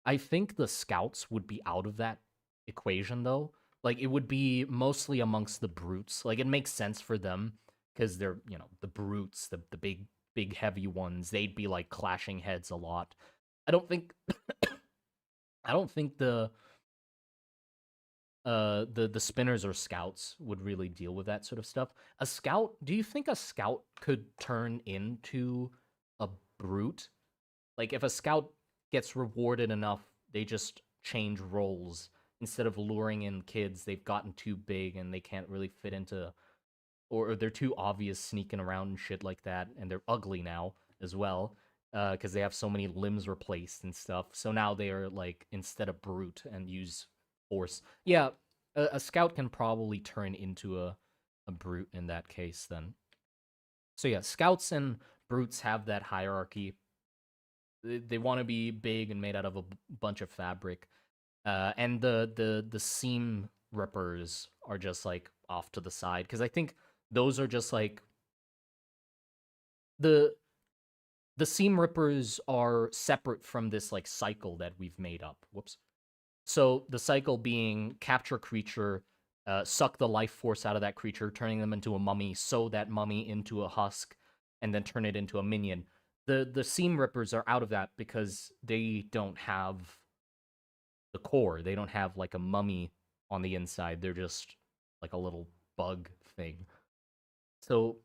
S1: I think the scouts would be out of that equation though. Like it would be mostly amongst the brutes. Like it makes sense for them because they're, the brutes, the big heavy ones, they'd be like clashing heads a lot. I don't think I don't think the spinners or scouts would really deal with that sort of stuff. A scout, do you think a scout could turn into a brute? Like if a scout gets rewarded enough, they just change roles. Instead of luring in kids, they've gotten too big and they can't really fit into, or they're too obvious sneaking around and shit like that, and they're ugly now as well, because they have so many limbs replaced and stuff. So now they are like, instead of brute and use force. Yeah, a scout can probably turn into a brute in that case then. So yeah, scouts and brutes have that hierarchy. They want to be big and made out of a bunch of fabric. And the seam rippers are just like off to the side because I think those are just like the the seam rippers are separate from this like cycle that we've made up. Whoops. So the cycle being capture creature, suck the life force out of that creature, turning them into a mummy, sew that mummy into a husk, and then turn it into a minion. The seam rippers are out of that because they don't have the core. They don't have like a mummy on the inside. They're just like a little bug thing. So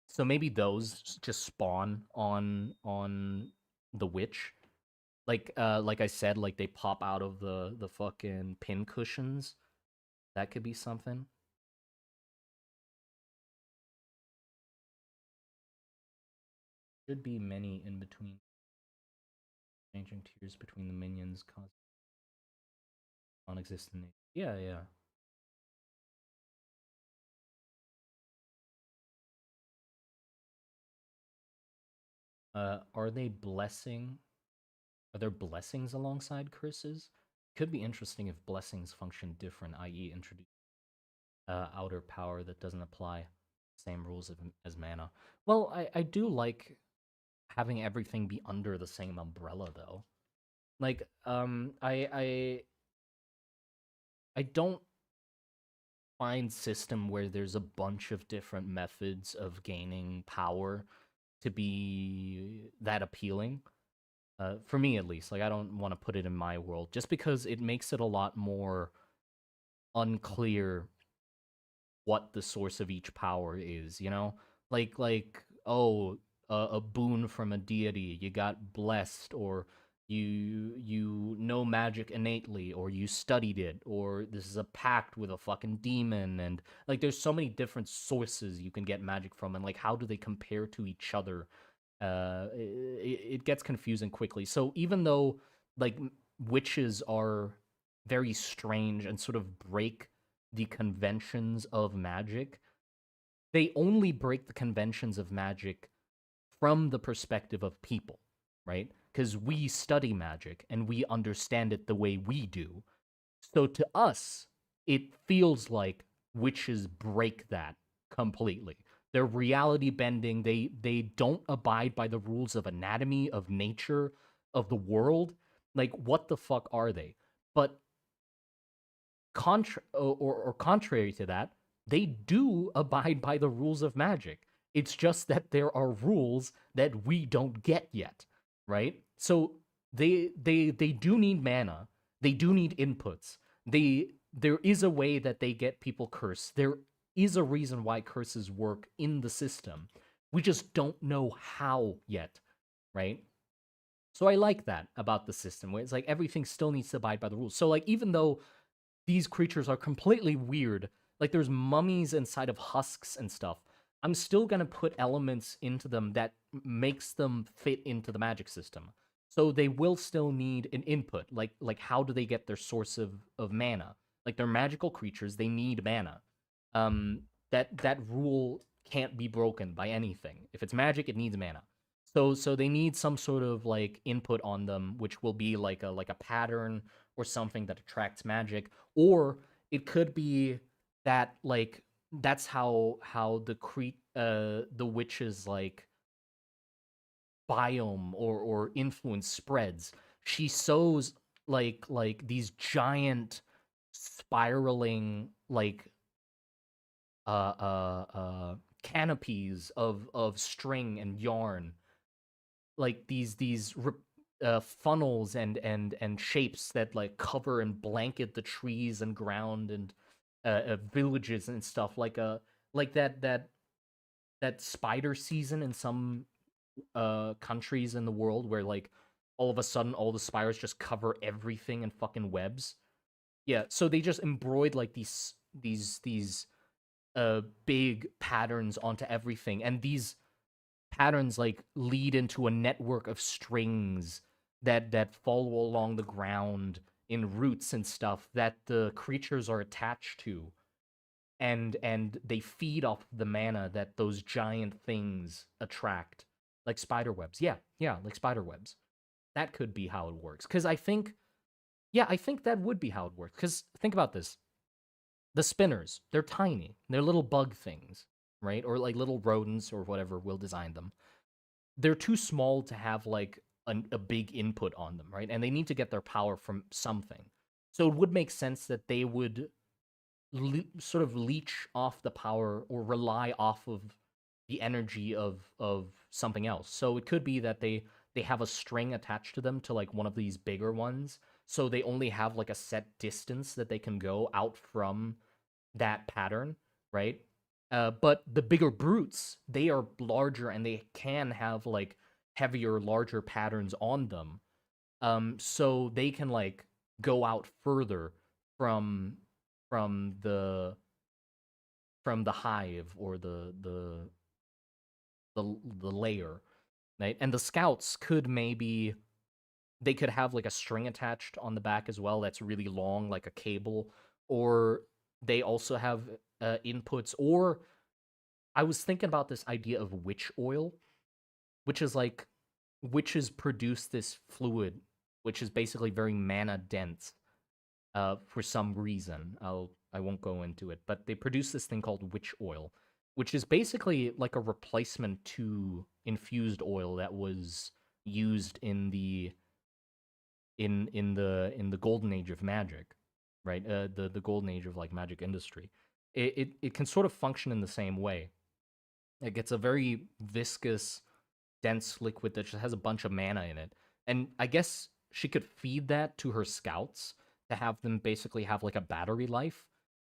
S1: so maybe those just spawn on the witch. Like I said, like they pop out of the fucking pin cushions. That could be something. Should be many in between, changing tiers between the minions, cause non-existent. Yeah, yeah. Are they blessing? Are there blessings alongside curses? Could be interesting if blessings function different, i.e., introduce outer power that doesn't apply same rules as mana. Well, I do like having everything be under the same umbrella though. Like, I don't find system where there's a bunch of different methods of gaining power to be that appealing. For me, at least, like I don't want to put it in my world, just because it makes it a lot more unclear what the source of each power is. Like oh, a boon from a deity, you got blessed, or you know magic innately, or you studied it, or this is a pact with a fucking demon, and like there's so many different sources you can get magic from, and like how do they compare to each other? It gets confusing quickly. So even though like witches are very strange and sort of break the conventions of magic, they only break the conventions of magic from the perspective of people, right? Because we study magic and we understand it the way we do. So to us, it feels like witches break that completely. They're reality bending. They don't abide by the rules of anatomy, of nature, of the world. Like what the fuck are they? But or contrary to that, they do abide by the rules of magic. It's just that there are rules that we don't get yet, right? So they do need mana. They do need inputs. There is a way that they get people cursed. There is a reason why curses work in the system. We just don't know how yet, right? So I like that about the system where it's like everything still needs to abide by the rules. So like even though these creatures are completely weird. Like there's mummies inside of husks and stuff. I'm still gonna put elements into them that makes them fit into the magic system. So they will still need an input. Like how do they get their source of mana? Like they're magical creatures, they need mana. That rule can't be broken by anything. If it's magic, it needs mana. So they need some sort of like input on them, which will be like a pattern or something that attracts magic, or it could be that like that's how the witch's like biome or influence spreads. She sows like these giant spiraling like canopies of string and yarn, like funnels and shapes that like cover and blanket the trees and ground and villages and stuff, like that spider season in some countries in the world where like all of a sudden all the spiders just cover everything in fucking webs. Yeah, so they just embroidered like these big patterns onto everything, and these patterns like lead into a network of strings that follow along the ground in roots and stuff that the creatures are attached to, and they feed off the mana that those giant things attract, like spider webs. Yeah, yeah, like spider webs. That could be how it works. Because I think, yeah, I think that would be how it works. Because think about this: the spinners, they're tiny, they're little bug things, right? Or like little rodents or whatever we'll design them. They're too small to have like a big input on them, right? And they need to get their power from something. So it would make sense that they would sort of leech off the power or rely off of the energy of something else. So it could be that they have a string attached to them to like one of these bigger ones. So they only have like a set distance that they can go out from that pattern, right? But the bigger brutes, they are larger and they can have like heavier, larger patterns on them. So they can like go out further from from the from the hive or the layer, right? And the scouts could maybe they could have like a string attached on the back as well that's really long, like a cable, or they also have inputs. Or I was thinking about this idea of witch oil, which is like witches produce this fluid, which is basically very mana dense. For some reason, I won't go into it, but they produce this thing called witch oil, which is basically like a replacement to infused oil that was used in the golden age of magic, right? The golden age of like magic industry. It can sort of function in the same way. It gets a very viscous, dense liquid that just has a bunch of mana in it, and I guess she could feed that to her scouts to have them basically have like a battery life.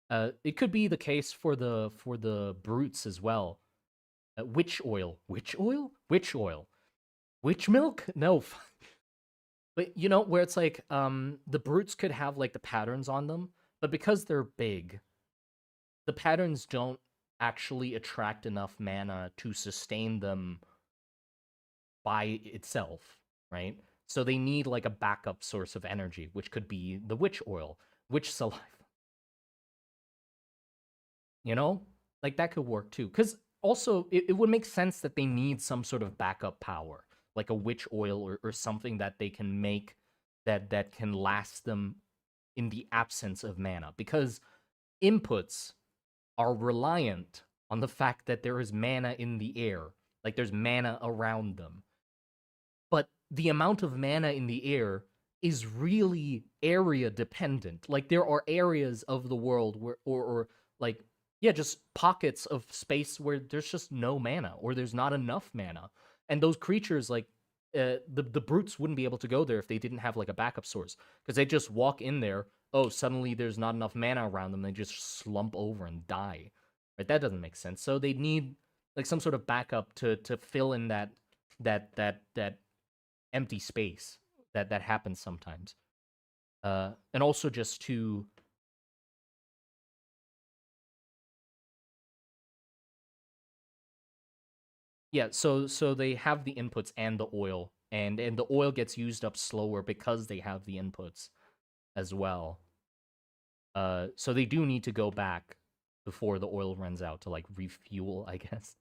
S1: It could be the case for the brutes as well. Witch oil, witch milk. No, but where it's like the brutes could have like the patterns on them, but because they're big, the patterns don't actually attract enough mana to sustain them by itself, right? So they need like a backup source of energy, which could be the witch oil, witch saliva, you know? Like that could work too. Because also, it would make sense that they need some sort of backup power, like a witch oil or something that they can make that can last them in the absence of mana. Because inputs are reliant on the fact that there is mana in the air, like there's mana around them. But the amount of mana in the air is really area dependent. Like there are areas of the world where or like yeah, just pockets of space where there's just no mana or there's not enough mana. And those creatures like the brutes wouldn't be able to go there if they didn't have like a backup source because they just walk in there. Oh, suddenly there's not enough mana around them. They just slump over and die. Right? That doesn't make sense. So they need like some sort of backup to fill in that empty space that happens sometimes. And also just to yeah, so they have the inputs and the oil, and the oil gets used up slower because they have the inputs as well. So they do need to go back before the oil runs out to like refuel, I guess.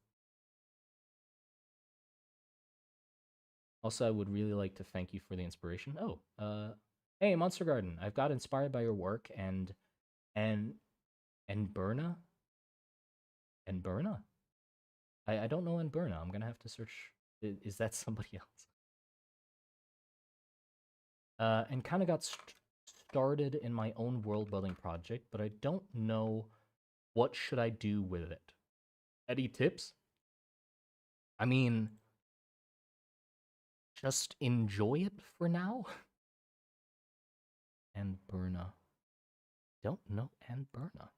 S1: Also, I would really like to thank you for the inspiration. Oh, hey, Monster Garden, I've got inspired by your work and and Berna. And Berna? I don't know Berna. I'm gonna have to search. Is that somebody else? And kind of got started in my own world building project, but I don't know what should I do with it. Any tips? I mean, just enjoy it for now. Berna. Don't know Berna.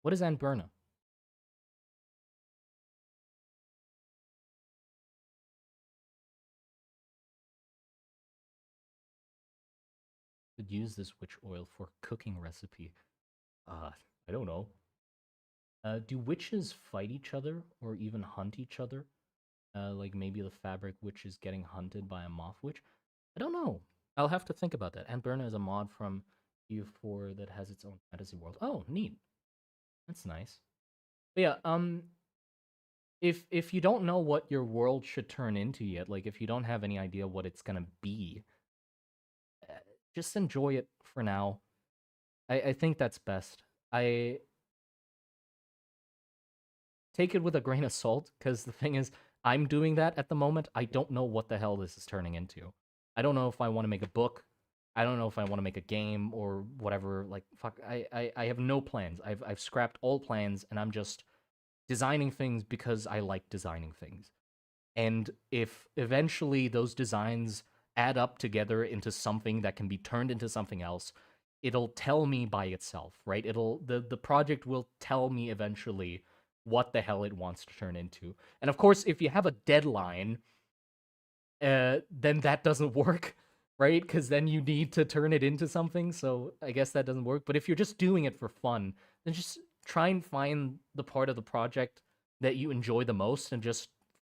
S1: What is Berna? Could use this witch oil for cooking recipe. I don't know. Do witches fight each other or even hunt each other? Like maybe the fabric witch is getting hunted by a moth witch? I don't know. I'll have to think about that. And Berna is a mod from EU4 that has its own fantasy world. Oh, neat. That's nice. But yeah, if you don't know what your world should turn into yet, like if you don't have any idea what it's gonna be, just enjoy it for now. I think that's best. I take it with a grain of salt, because the thing is, I'm doing that at the moment. I don't know what the hell this is turning into. I don't know if I want to make a book. I don't know if I want to make a game or whatever. Like, fuck, I have no plans. I've scrapped all plans, and I'm just designing things because I like designing things. And if eventually those designs add up together into something that can be turned into something else, it'll tell me by itself, right? The project will tell me eventually what the hell it wants to turn into. And of course, if you have a deadline, then that doesn't work, right? Because then you need to turn it into something. So I guess that doesn't work. But if you're just doing it for fun, then just try and find the part of the project that you enjoy the most and just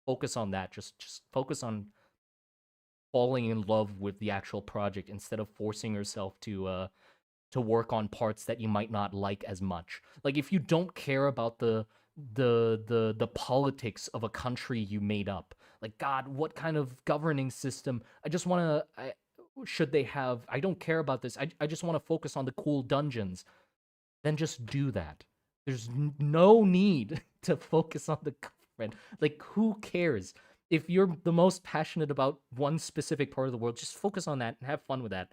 S1: focus on that. Just focus on falling in love with the actual project instead of forcing yourself to work on parts that you might not like as much. Like if you don't care about the politics of a country you made up, like God, what kind of governing system? I just want to. Should they have? I don't care about this. I just want to focus on the cool dungeons. Then just do that. There's no need to focus on the government. Like who cares? If you're the most passionate about one specific part of the world, just focus on that and have fun with that.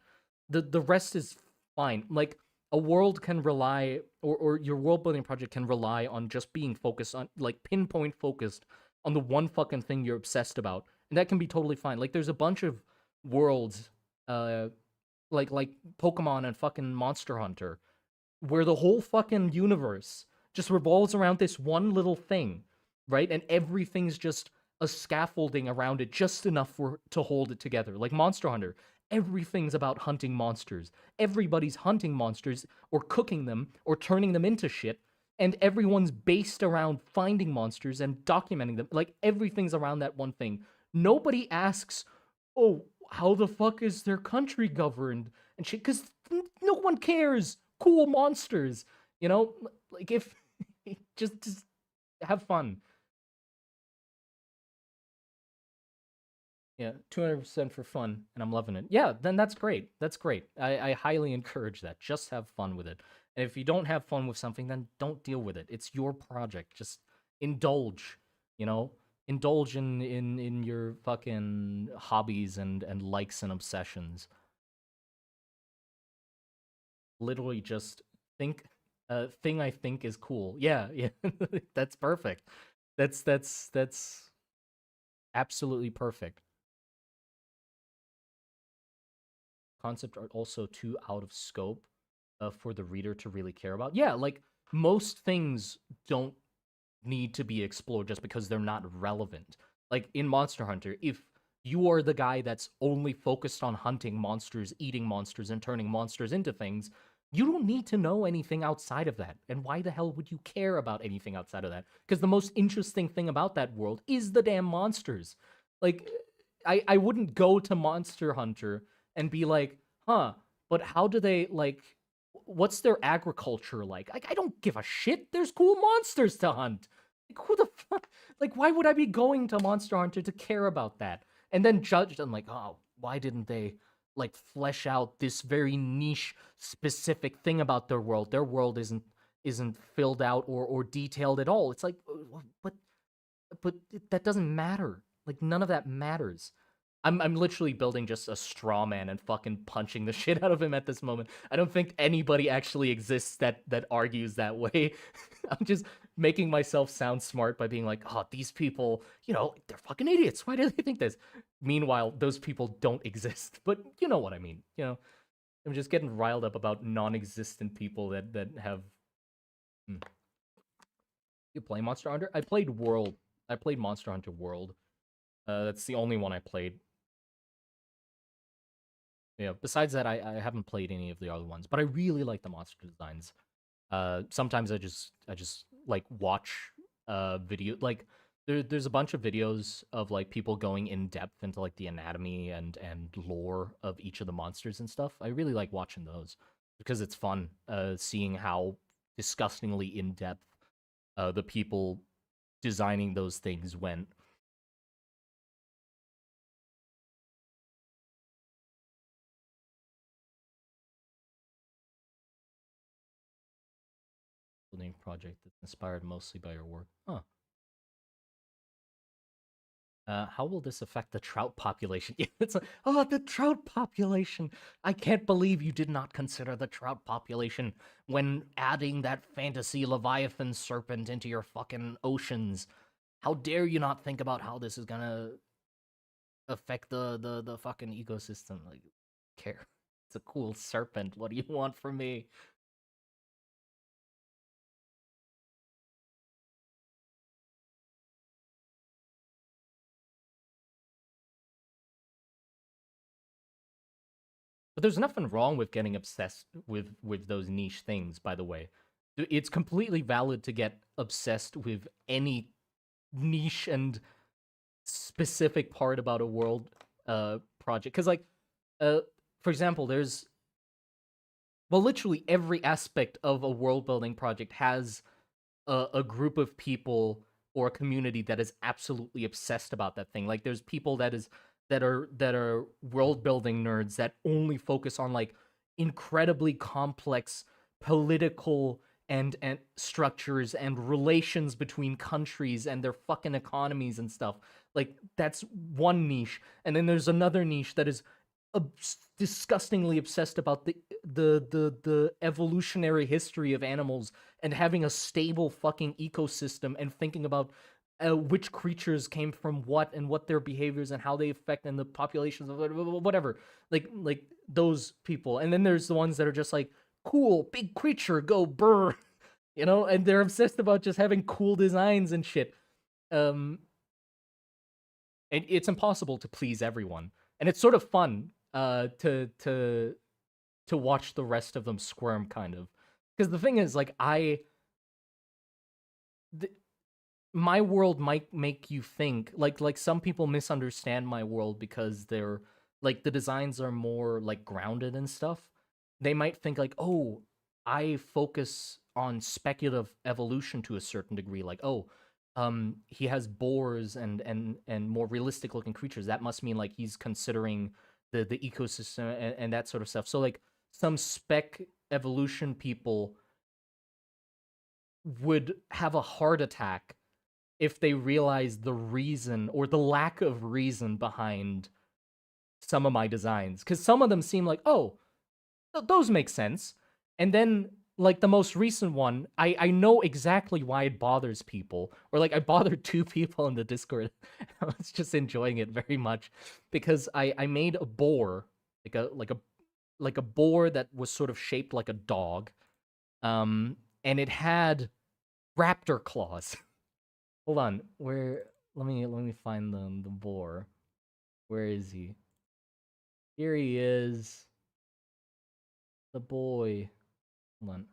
S1: The rest is fine. Like a world can rely or your world building project can rely on just being focused on like pinpoint focused on the one fucking thing you're obsessed about. And that can be totally fine. Like there's a bunch of worlds like Pokemon and fucking Monster Hunter where the whole fucking universe just revolves around this one little thing, right? And everything's just a scaffolding around it just enough for to hold it together. Like Monster Hunter, everything's about hunting monsters. Everybody's hunting monsters or cooking them or turning them into shit. And everyone's based around finding monsters and documenting them. Like everything's around that one thing. Nobody asks, oh, how the fuck is their country governed? And shit, because no one cares. Cool monsters, you know? Like if just have fun. Yeah, 200% for fun, and I'm loving it. Yeah, then that's great. That's great. I highly encourage that. Just have fun with it. And if you don't have fun with something, then don't deal with it. It's your project. Just indulge, you know? Indulge in your fucking hobbies and likes and obsessions. Literally just think thing I think is cool. Yeah, yeah. That's perfect. That's absolutely perfect. Concept art also too out of scope for the reader to really care about. Yeah, like most things don't need to be explored just because they're not relevant. Like in Monster Hunter, if you are the guy that's only focused on hunting monsters, eating monsters, and turning monsters into things, you don't need to know anything outside of that. And why the hell would you care about anything outside of that? Because the most interesting thing about that world is the damn monsters. Like, I wouldn't go to Monster Hunter and be like, huh, but how do they, like, what's their agriculture like? I don't give a shit. There's cool monsters to hunt. Like, who the fuck? Like, why would I be going to Monster Hunter to care about that? And then judge them like, oh, why didn't they like flesh out this very niche specific thing about their world? Their world isn't isn't filled out or detailed at all. It's like, but that doesn't matter. Like none of that matters. I'm literally building just a straw man and fucking punching the shit out of him at this moment. I don't think anybody actually exists that argues that way. I'm just making myself sound smart by being like, oh, these people, they're fucking idiots. Why do they think this? Meanwhile, those people don't exist. But you know what I mean. I'm just getting riled up about non-existent people that have. Hmm. You play Monster Hunter? I played World. I played Monster Hunter World. That's the only one I played. Yeah. Besides that, I haven't played any of the other ones, but I really like the monster designs. Sometimes I just like watch video like there's a bunch of videos of like people going in depth into like the anatomy and lore of each of the monsters and stuff. I really like watching those because it's fun seeing how disgustingly in depth the people designing those things went. Building project that's inspired mostly by your work. Huh. How will this affect the trout population? It's like, oh, the trout population. I can't believe you did not consider the trout population when adding that fantasy Leviathan serpent into your fucking oceans. How dare you not think about how this is gonna affect the fucking ecosystem? Like, care. It's a cool serpent. What do you want from me? But there's nothing wrong with getting obsessed with those niche things, by the way. It's completely valid to get obsessed with any niche and specific part about a world project. Because like uh for example, there's well literally every aspect of a world building project has a group of people or a community that is absolutely obsessed about that thing. Like there's people that are world building nerds that only focus on like incredibly complex political and structures and relations between countries and their fucking economies and stuff. Like that's one niche, and then there's another niche that is disgustingly obsessed about the evolutionary history of animals and having a stable fucking ecosystem and thinking about which creatures came from what and what their behaviors and how they affect and the populations of whatever. Like those people. And then there's the ones that are just like, cool, big creature, go brr, and they're obsessed about just having cool designs and shit. Um, and it's impossible to please everyone, and it's sort of fun to watch the rest of them squirm, kind of. Because the thing is, like, th- my world might make you think like some people misunderstand my world because they're like the designs are more like grounded and stuff. They might think like, oh, I focus on speculative evolution to a certain degree. Like, oh, he has boars and more realistic looking creatures. That must mean like he's considering the ecosystem and that sort of stuff. So like some spec evolution people would have a heart attack if they realize the reason or the lack of reason behind some of my designs. Because some of them seem like, oh, those make sense. And then, like, the most recent one, I know exactly why it bothers people. Or, like, I bothered two people in the Discord. I was just enjoying it very much. Because I made a boar, like a boar that was sort of shaped like a dog. And it had raptor claws. Hold on, where? Let me find the boar. Where is he? Here he is, the boy. Hold on,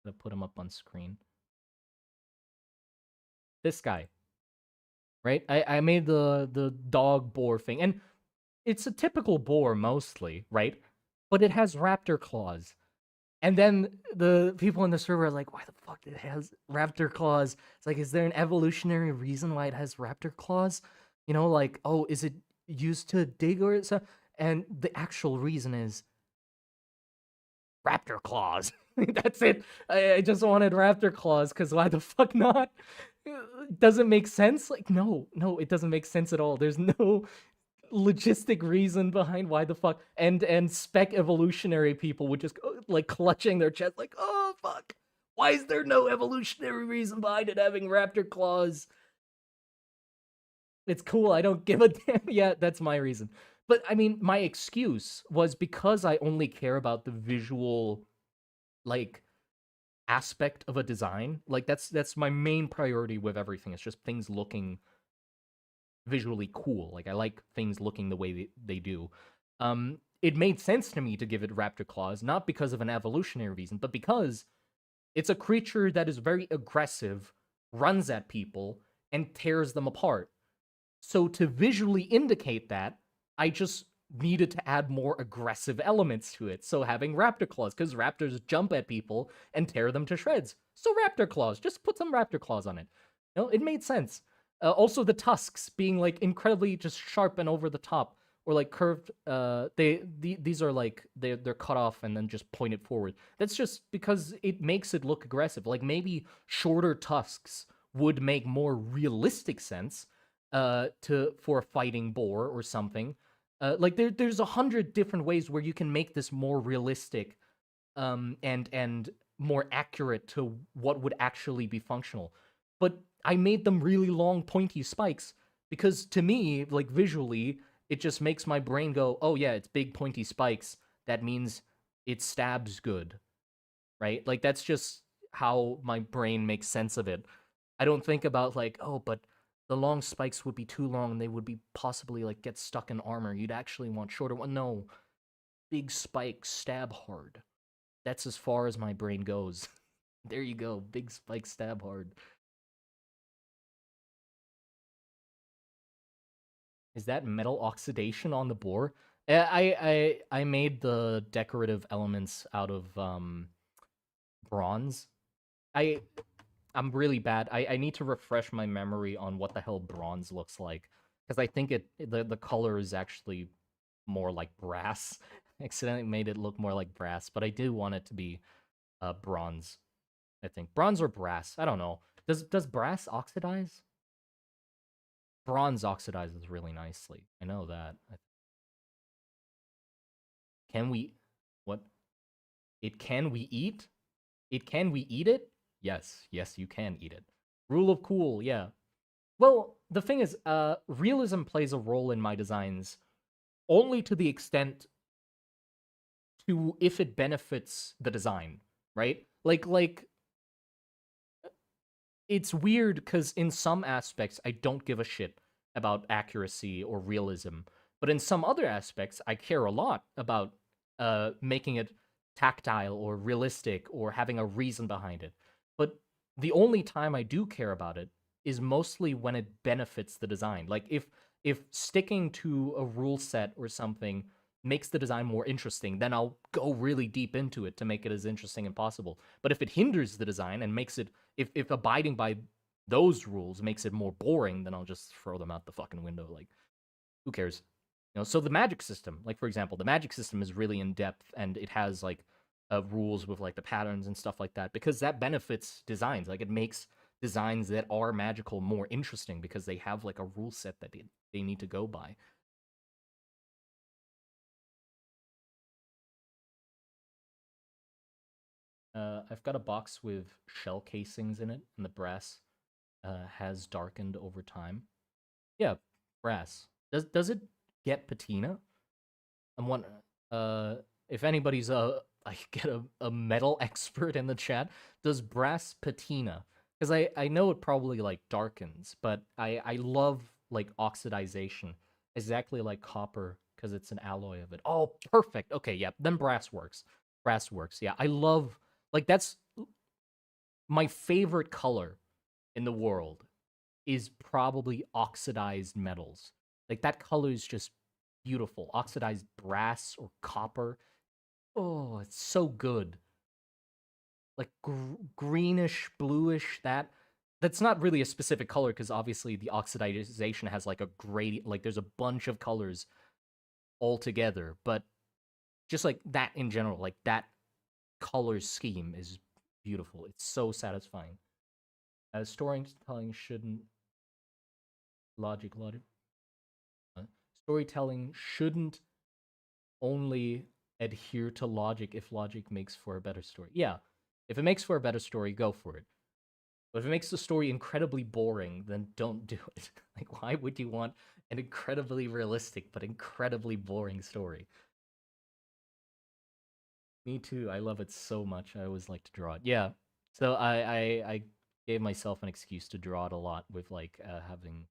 S1: gotta put him up on screen. This guy, right? I made the dog boar thing, and it's a typical boar mostly, right? But it has raptor claws. And then the people in the server are like, why the fuck it has raptor claws? It's like, is there an evolutionary reason why it has raptor claws? Like, oh, is it used to dig or so? And the actual reason is raptor claws. That's it. I just wanted raptor claws because why the fuck not? It doesn't make sense. Like no, it doesn't make sense at all. There's no logistic reason behind why the fuck and spec evolutionary people would just go, like clutching their chest like, oh fuck, why is there no evolutionary reason behind it having raptor claws? It's cool, I don't give a damn. Yeah, that's my reason. But I mean, my excuse was because I only care about the visual, like, aspect of a design. Like that's my main priority with everything. It's just things looking visually cool. Like I like things looking the way they do. It made sense to me to give it raptor claws, not because of an evolutionary reason, but because it's a creature that is very aggressive, runs at people, and tears them apart. So to visually indicate that, I just needed to add more aggressive elements to it. So having raptor claws, because raptors jump at people and tear them to shreds. So raptor claws, just put some raptor claws on it. You know, it made sense. Also, the tusks being like incredibly just sharp and over the top, or like curved. These are like they're cut off and then just pointed forward. That's just because it makes it look aggressive. Like maybe shorter tusks would make more realistic sense to for a fighting boar or something. Like there's 100 different ways where you can make this more realistic, and more accurate to what would actually be functional. But I made them really long, pointy spikes because to me, like visually, it just makes my brain go, "Oh yeah, it's big pointy spikes. That means it stabs good." Right? Like that's just how my brain makes sense of it. I don't think about like, "Oh, but the long spikes would be too long and they would be possibly like get stuck in armor. You'd actually want shorter one." No, big spikes stab hard. That's as far as my brain goes. There you go, big spikes stab hard. Is that metal oxidation on the boar? I made the decorative elements out of bronze. I I'm really bad. I need to refresh my memory on what the hell bronze looks like because I think the color is actually more like brass. Accidentally made it look more like brass, but I do want it to be bronze. I think bronze or brass. I don't know. Does brass oxidize? Bronze oxidizes really nicely. I know that. Can we? What? It can we eat? It can we eat it? Yes, yes, you can eat it. Rule of cool, yeah. Well, the thing is, realism plays a role in my designs only to the extent to if it benefits the design, right? Like it's weird because in some aspects I don't give a shit about accuracy or realism, but in some other aspects I care a lot about making it tactile or realistic or having a reason behind it. But the only time I do care about it is mostly when it benefits the design. Like if sticking to a rule set or something makes the design more interesting, then I'll go really deep into it to make it as interesting as possible. But if it hinders the design and makes it if abiding by those rules makes it more boring, then I'll just throw them out the fucking window. Like, who cares? You know, so the magic system, like for example, the magic system is really in depth and it has like rules with like the patterns and stuff like that because that benefits designs. Like it makes designs that are magical more interesting because they have like a rule set that they need to go by. I've got a box with shell casings in it, and the brass has darkened over time. Yeah, brass. Does it get patina? I'm wondering. If anybody's I get a metal expert in the chat. Does brass patina? Because I know it probably like darkens, but I love like oxidization, exactly like copper because it's an alloy of it. Oh, perfect. Okay, yeah, then brass works. Brass works. Yeah, I love like that's my favorite color in the world is probably oxidized metals. Like that color is just beautiful. Oxidized brass or copper. Oh, it's so good. Like greenish, bluish. That's not really a specific color because obviously the oxidization has like a gradient. Like there's a bunch of colors all together, but just like that in general, like that color scheme is beautiful. It's so satisfying. Storytelling shouldn't logic. Storytelling shouldn't only adhere to logic if logic makes for a better story. Yeah, if it makes for a better story, go for it. But if it makes the story incredibly boring, then don't do it. Like, why would you want an incredibly realistic but incredibly boring story? Me too. I love it so much. I always like to draw it. Yeah. So I gave myself an excuse to draw it a lot with like having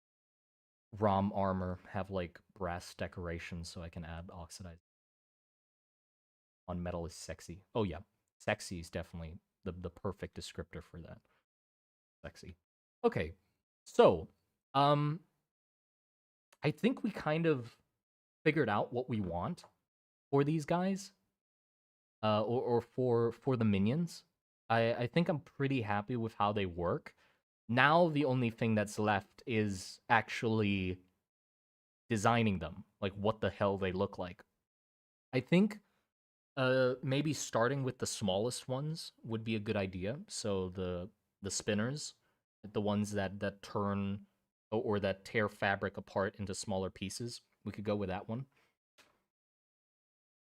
S1: ROM armor, have like brass decorations so I can add oxidize on metal is sexy. Oh yeah. Sexy is definitely the perfect descriptor for that. Sexy. Okay. So, um I think we kind of figured out what we want for these guys, or for the minions. I think I'm pretty happy with how they work. Now the only thing that's left is actually designing them, like what the hell they look like. I think maybe starting with the smallest ones would be a good idea. So the spinners, the ones that turn or that tear fabric apart into smaller pieces. We could go with that one.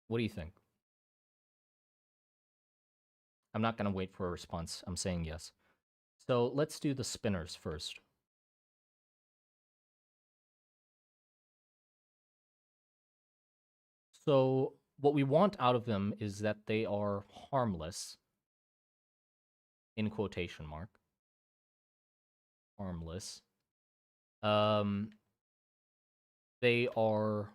S1: What do you think? I'm not going to wait for a response. I'm saying yes. So let's do the spinners first. So what we want out of them is that they are harmless, in quotation mark. Harmless. Um, they are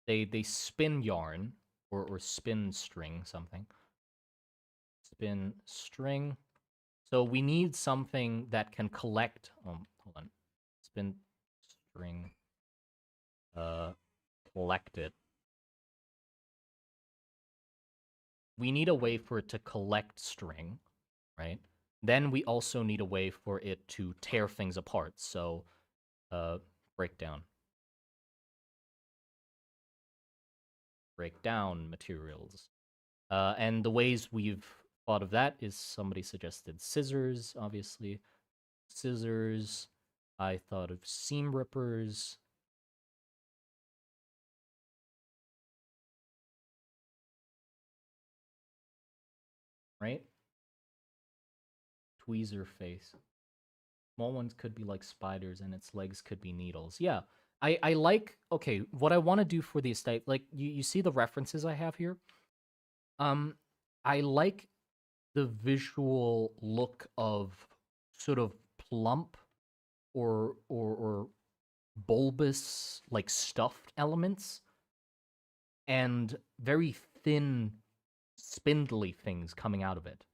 S1: they spin yarn or spin string something. Spin string. So we need something that can collect. Hold on. Spin string. Collect it. We need a way for it to collect string, right? Then we also need a way for it to tear things apart. So, breakdown. Breakdown materials. And the ways we've thought of that is somebody suggested scissors, obviously. Scissors. I thought of seam rippers. Right? Tweezer face. Small ones could be like spiders, and its legs could be needles. Yeah. I like, okay, what I want to do for the aesthetic, like, you see the references I have here? Um, I like the visual look of sort of plump or bulbous, like stuffed elements, and very thin, spindly things coming out of it.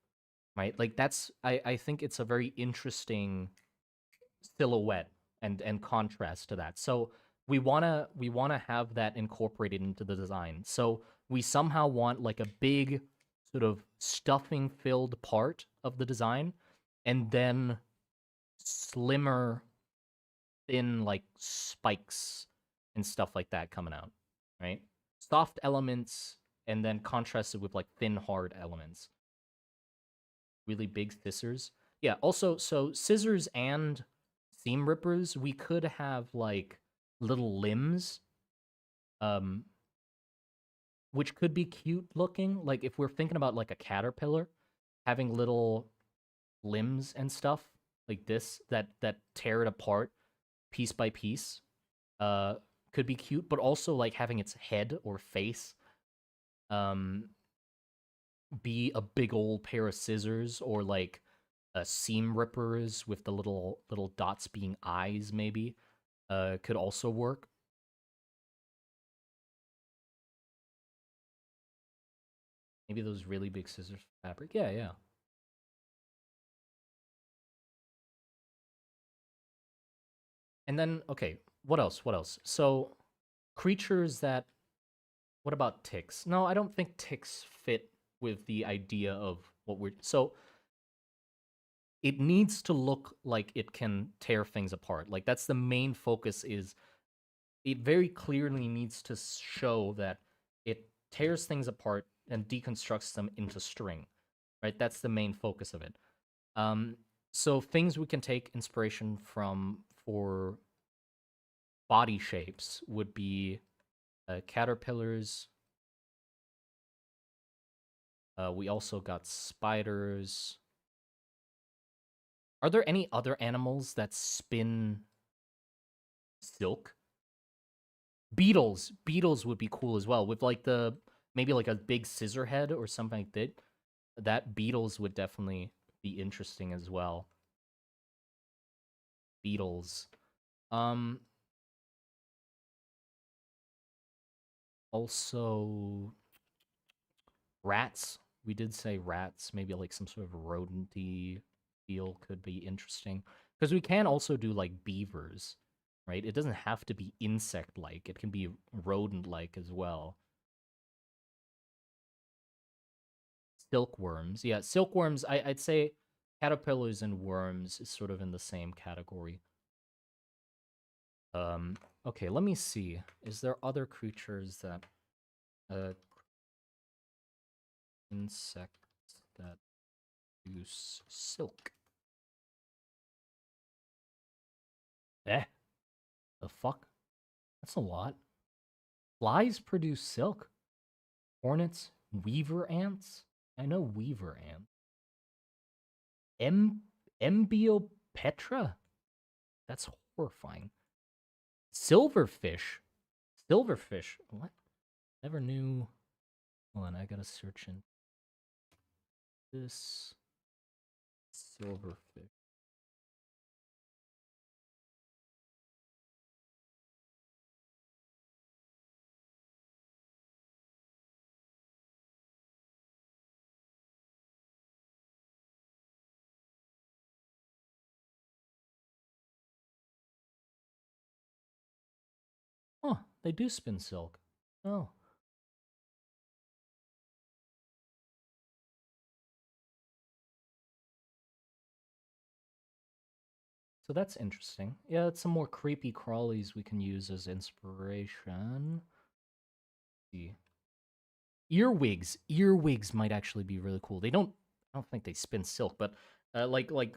S1: Right? Like that's I think it's a very interesting silhouette and contrast to that. So we wanna have that incorporated into the design. So we somehow want like a big sort of stuffing filled part of the design, and then slimmer, thin like spikes and stuff like that coming out, right? Soft elements and then contrasted with like thin hard elements. Really big scissors. Yeah, also, so scissors and seam rippers, we could have like little limbs, um, which could be cute looking. Like if we're thinking about like a caterpillar, having little limbs and stuff like this that tear it apart piece by piece, uh, could be cute. But also like having its head or face, um, be a big old pair of scissors, or like seam rippers with the little dots being eyes, maybe, could also work. Maybe those really big scissors for fabric. Yeah, yeah. And then, okay, what else? What else? So, creatures that. What about ticks? No, I don't think ticks fit with the idea of what we're. So, it needs to look like it can tear things apart. Like, that's the main focus, is it very clearly needs to show that it tears things apart and deconstructs them into string, right? That's the main focus of it. So things we can take inspiration from for body shapes would be caterpillars. We also got spiders. Are there any other animals that spin silk? Beetles. Beetles would be cool as well. With like maybe like a big scissor head or something like that. That beetles would definitely be interesting as well. Beetles. Um Also rats. We did say rats, maybe like some sort of rodenty feel could be interesting. Because we can also do like beavers, right? It doesn't have to be insect-like. It can be rodent-like as well. Silkworms. Yeah, silkworms, I'd say caterpillars and worms is sort of in the same category. Okay, let me see. Is there other creatures that uh insects that use silk? Eh, the fuck? That's a lot. Flies produce silk. Hornets, weaver ants. I know weaver ants. Em Embiopetra? That's horrifying. Silverfish. Silverfish. What? Never knew. Hold on, I gotta search in this silverfish. Oh, they do spin silk. Oh. So that's interesting. Yeah, it's some more creepy crawlies we can use as inspiration. Let's see. Earwigs. Earwigs might actually be really cool. I don't think they spin silk, but like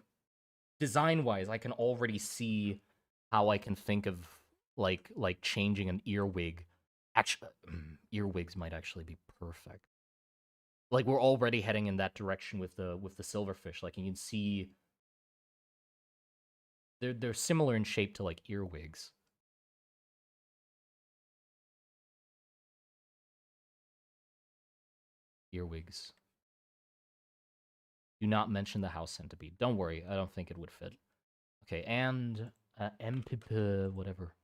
S1: design wise, I can already see how I can think of like changing an earwig. Actually, earwigs might actually be perfect. Like we're already heading in that direction with the silverfish. Like you can see they're similar in shape to like earwigs. Earwigs. Do not mention the house centipede. Don't worry, I don't think it would fit. Okay, and Empip, whatever.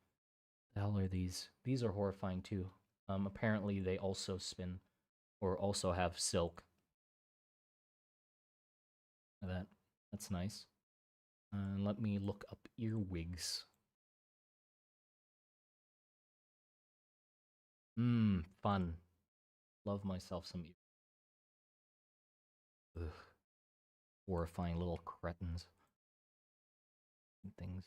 S1: The hell are these? These are horrifying too. Apparently they also spin or also have silk. That's nice. Let me look up earwigs. Fun. Love myself some ugh, horrifying little cretins and things.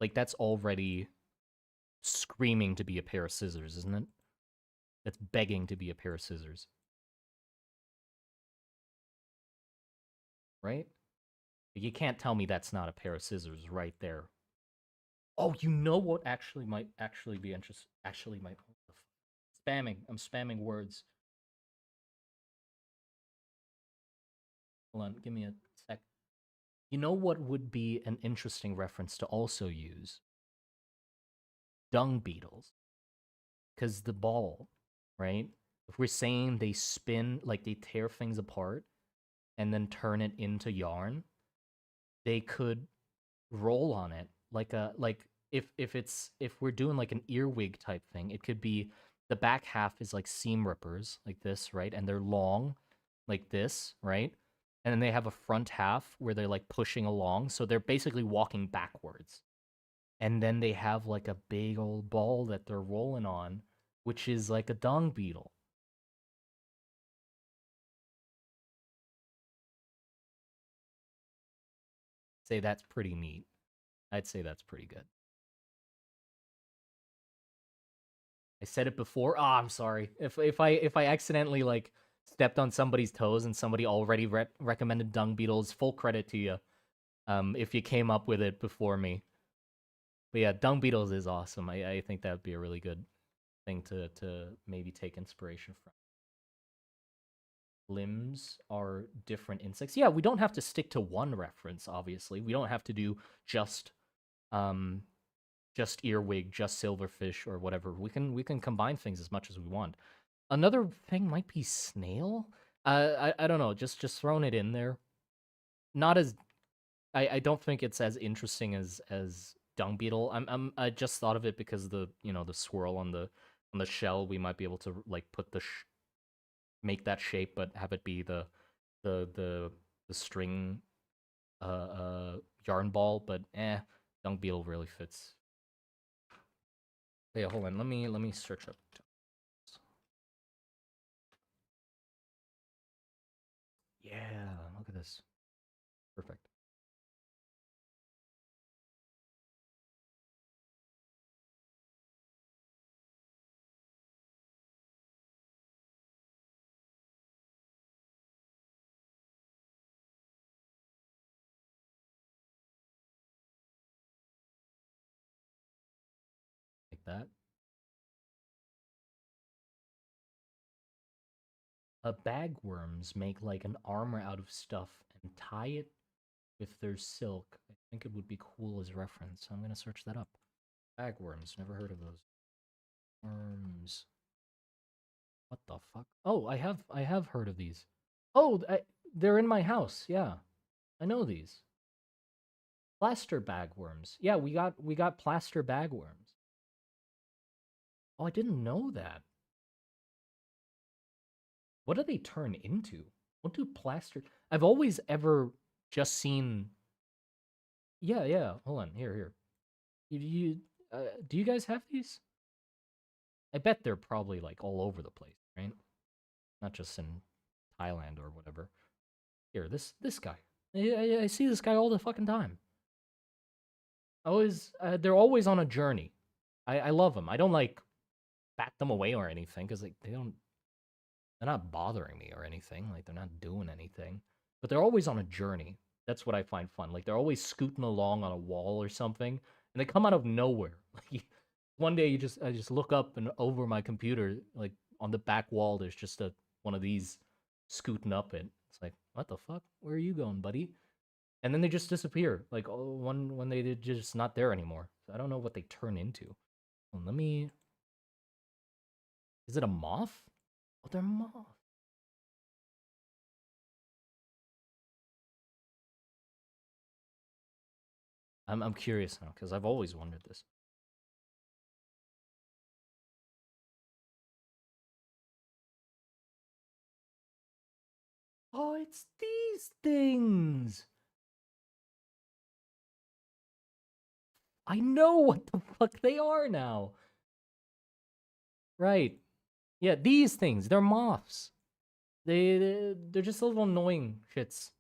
S1: Like that's already screaming to be a pair of scissors, isn't it? That's begging to be a pair of scissors, right? You can't tell me that's not a pair of scissors right there. Oh, you know what might actually be interesting? Actually, might spamming. I'm spamming words. Hold on, give me a sec. You know what would be an interesting reference to also use? Dung beetles. Because the ball, right? If we're saying they spin, like they tear things apart and then turn it into yarn, they could roll on it like if we're doing like an earwig type thing, it could be the back half is like seam rippers like this, right? And they're long like this, right? And then they have a front half where they're like pushing along, so they're basically walking backwards. And then they have like a big old ball that they're rolling on, which is like a dung beetle. Say that's pretty neat. I'd say that's pretty good. I said it before. Ah, I'm sorry. If I accidentally like stepped on somebody's toes and somebody already recommended dung beetles, full credit to you. If you came up with it before me. But yeah, dung beetles is awesome. I think that would be a really good thing to maybe take inspiration from. Limbs are different insects. Yeah, we don't have to stick to one reference, obviously. We don't have to do just um just earwig, just silverfish, or whatever. We can combine things as much as we want. Another thing might be snail. I don't know. Just throwing it in there. Not as I don't think it's as interesting as dung beetle. I just thought of it because the swirl on the shell. We might be able to like put make that shape, but have it be the the the string yarn ball. But dung beetle really fits. Yeah, hold on. Let me search up. Yeah, look at this. Perfect. Like that. Bagworms make like an armor out of stuff and tie it with their silk. I think it would be cool as reference. I'm gonna search that up. Bagworms, never heard of those. Worms. What the fuck? Oh, I have heard of these. Oh, they're in my house. Yeah, I know these. Plaster bagworms. Yeah, we got plaster bagworms. Oh, I didn't know that. What do they turn into? What do plaster? I've always ever just seen. Yeah, yeah. Hold on. Here. Do you guys have these? I bet they're probably like all over the place, right? Not just in Thailand or whatever. Here, this guy. I see this guy all the fucking time. Always, they're always on a journey. I love them. I don't like bat them away or anything because like they're not bothering me or anything. Like they're not doing anything, but they're always on a journey. That's what I find fun. Like they're always scooting along on a wall or something, and they come out of nowhere. Like one day I just look up and over my computer, like on the back wall, there's just a one of these scooting up it. It's like, what the fuck? Where are you going, buddy? And then they just disappear. Like oh, one when they're just not there anymore. So I don't know what they turn into. Well, let me. Is it a moth? Oh, they're moth. I'm curious now because I've always wondered this. Oh, it's these things. I know what the fuck they are now. Right. Yeah, these things. They're moths. They're just little annoying shits.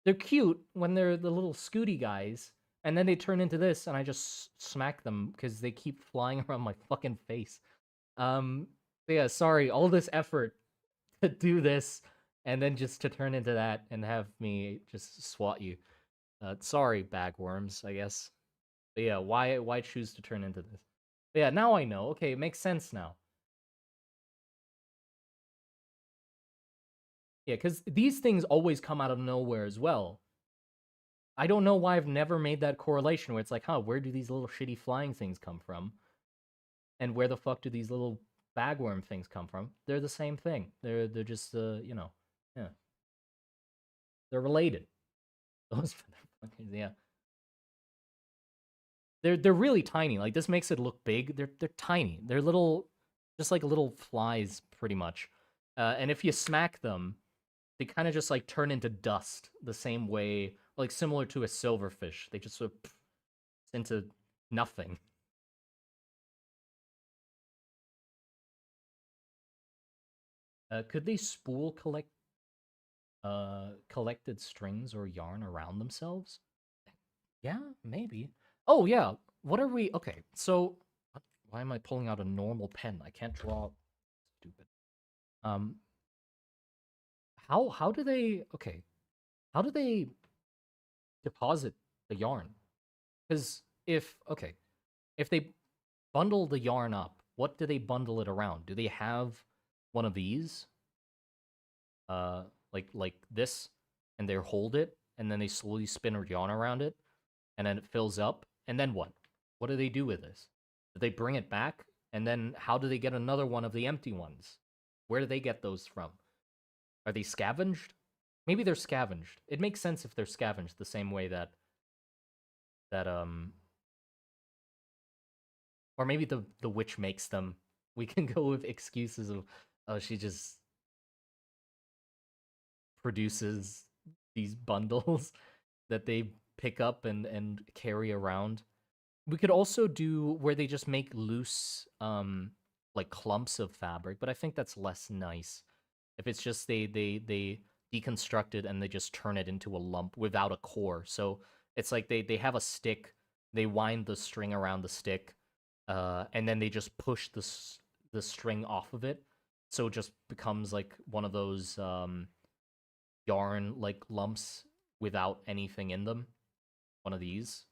S1: They're cute when they're the little scooty guys, and then they turn into this, and I just smack them because they keep flying around my fucking face. Um, yeah, sorry, all this effort to do this, and then just to turn into that and have me just swat you. Sorry, bagworms, I guess. But yeah, why choose to turn into this? But yeah, now I know. Okay, it makes sense now. Yeah, because these things always come out of nowhere as well. I don't know why I've never made that correlation where it's like, huh, where do these little shitty flying things come from? And where the fuck do these little bagworm things come from? They're the same thing. They're just yeah, they're related. Those yeah. They're really tiny. Like this makes it look big. They're tiny. They're little, just like little flies, pretty much. And if you smack them, they kind of just like turn into dust the same way, like similar to a silverfish. They just sort of into nothing. Could they spool collected strings or yarn around themselves? Yeah, maybe. Oh yeah. What are we? Okay, so why am I pulling out a normal pen? I can't draw. Stupid. Um, how do they? Okay, how do they deposit the yarn? Because if okay, if they bundle the yarn up, what do they bundle it around? Do they have one of these? Like this, and they hold it, and then they slowly spin a yarn around it, and then it fills up, and then what? What do they do with this? Do they bring it back? And then how do they get another one of the empty ones? Where do they get those from? Are they scavenged? Maybe they're scavenged. It makes sense if they're scavenged the same way that or maybe the witch makes them. We can go with excuses of oh she just produces these bundles that they pick up and carry around. We could also do where they just make loose like clumps of fabric, but I think that's less nice. If it's just they deconstruct it and they just turn it into a lump without a core. So it's like they have a stick, they wind the string around the stick, and then they just push the string off of it. So it just becomes like one of those yarn like lumps without anything in them. One of these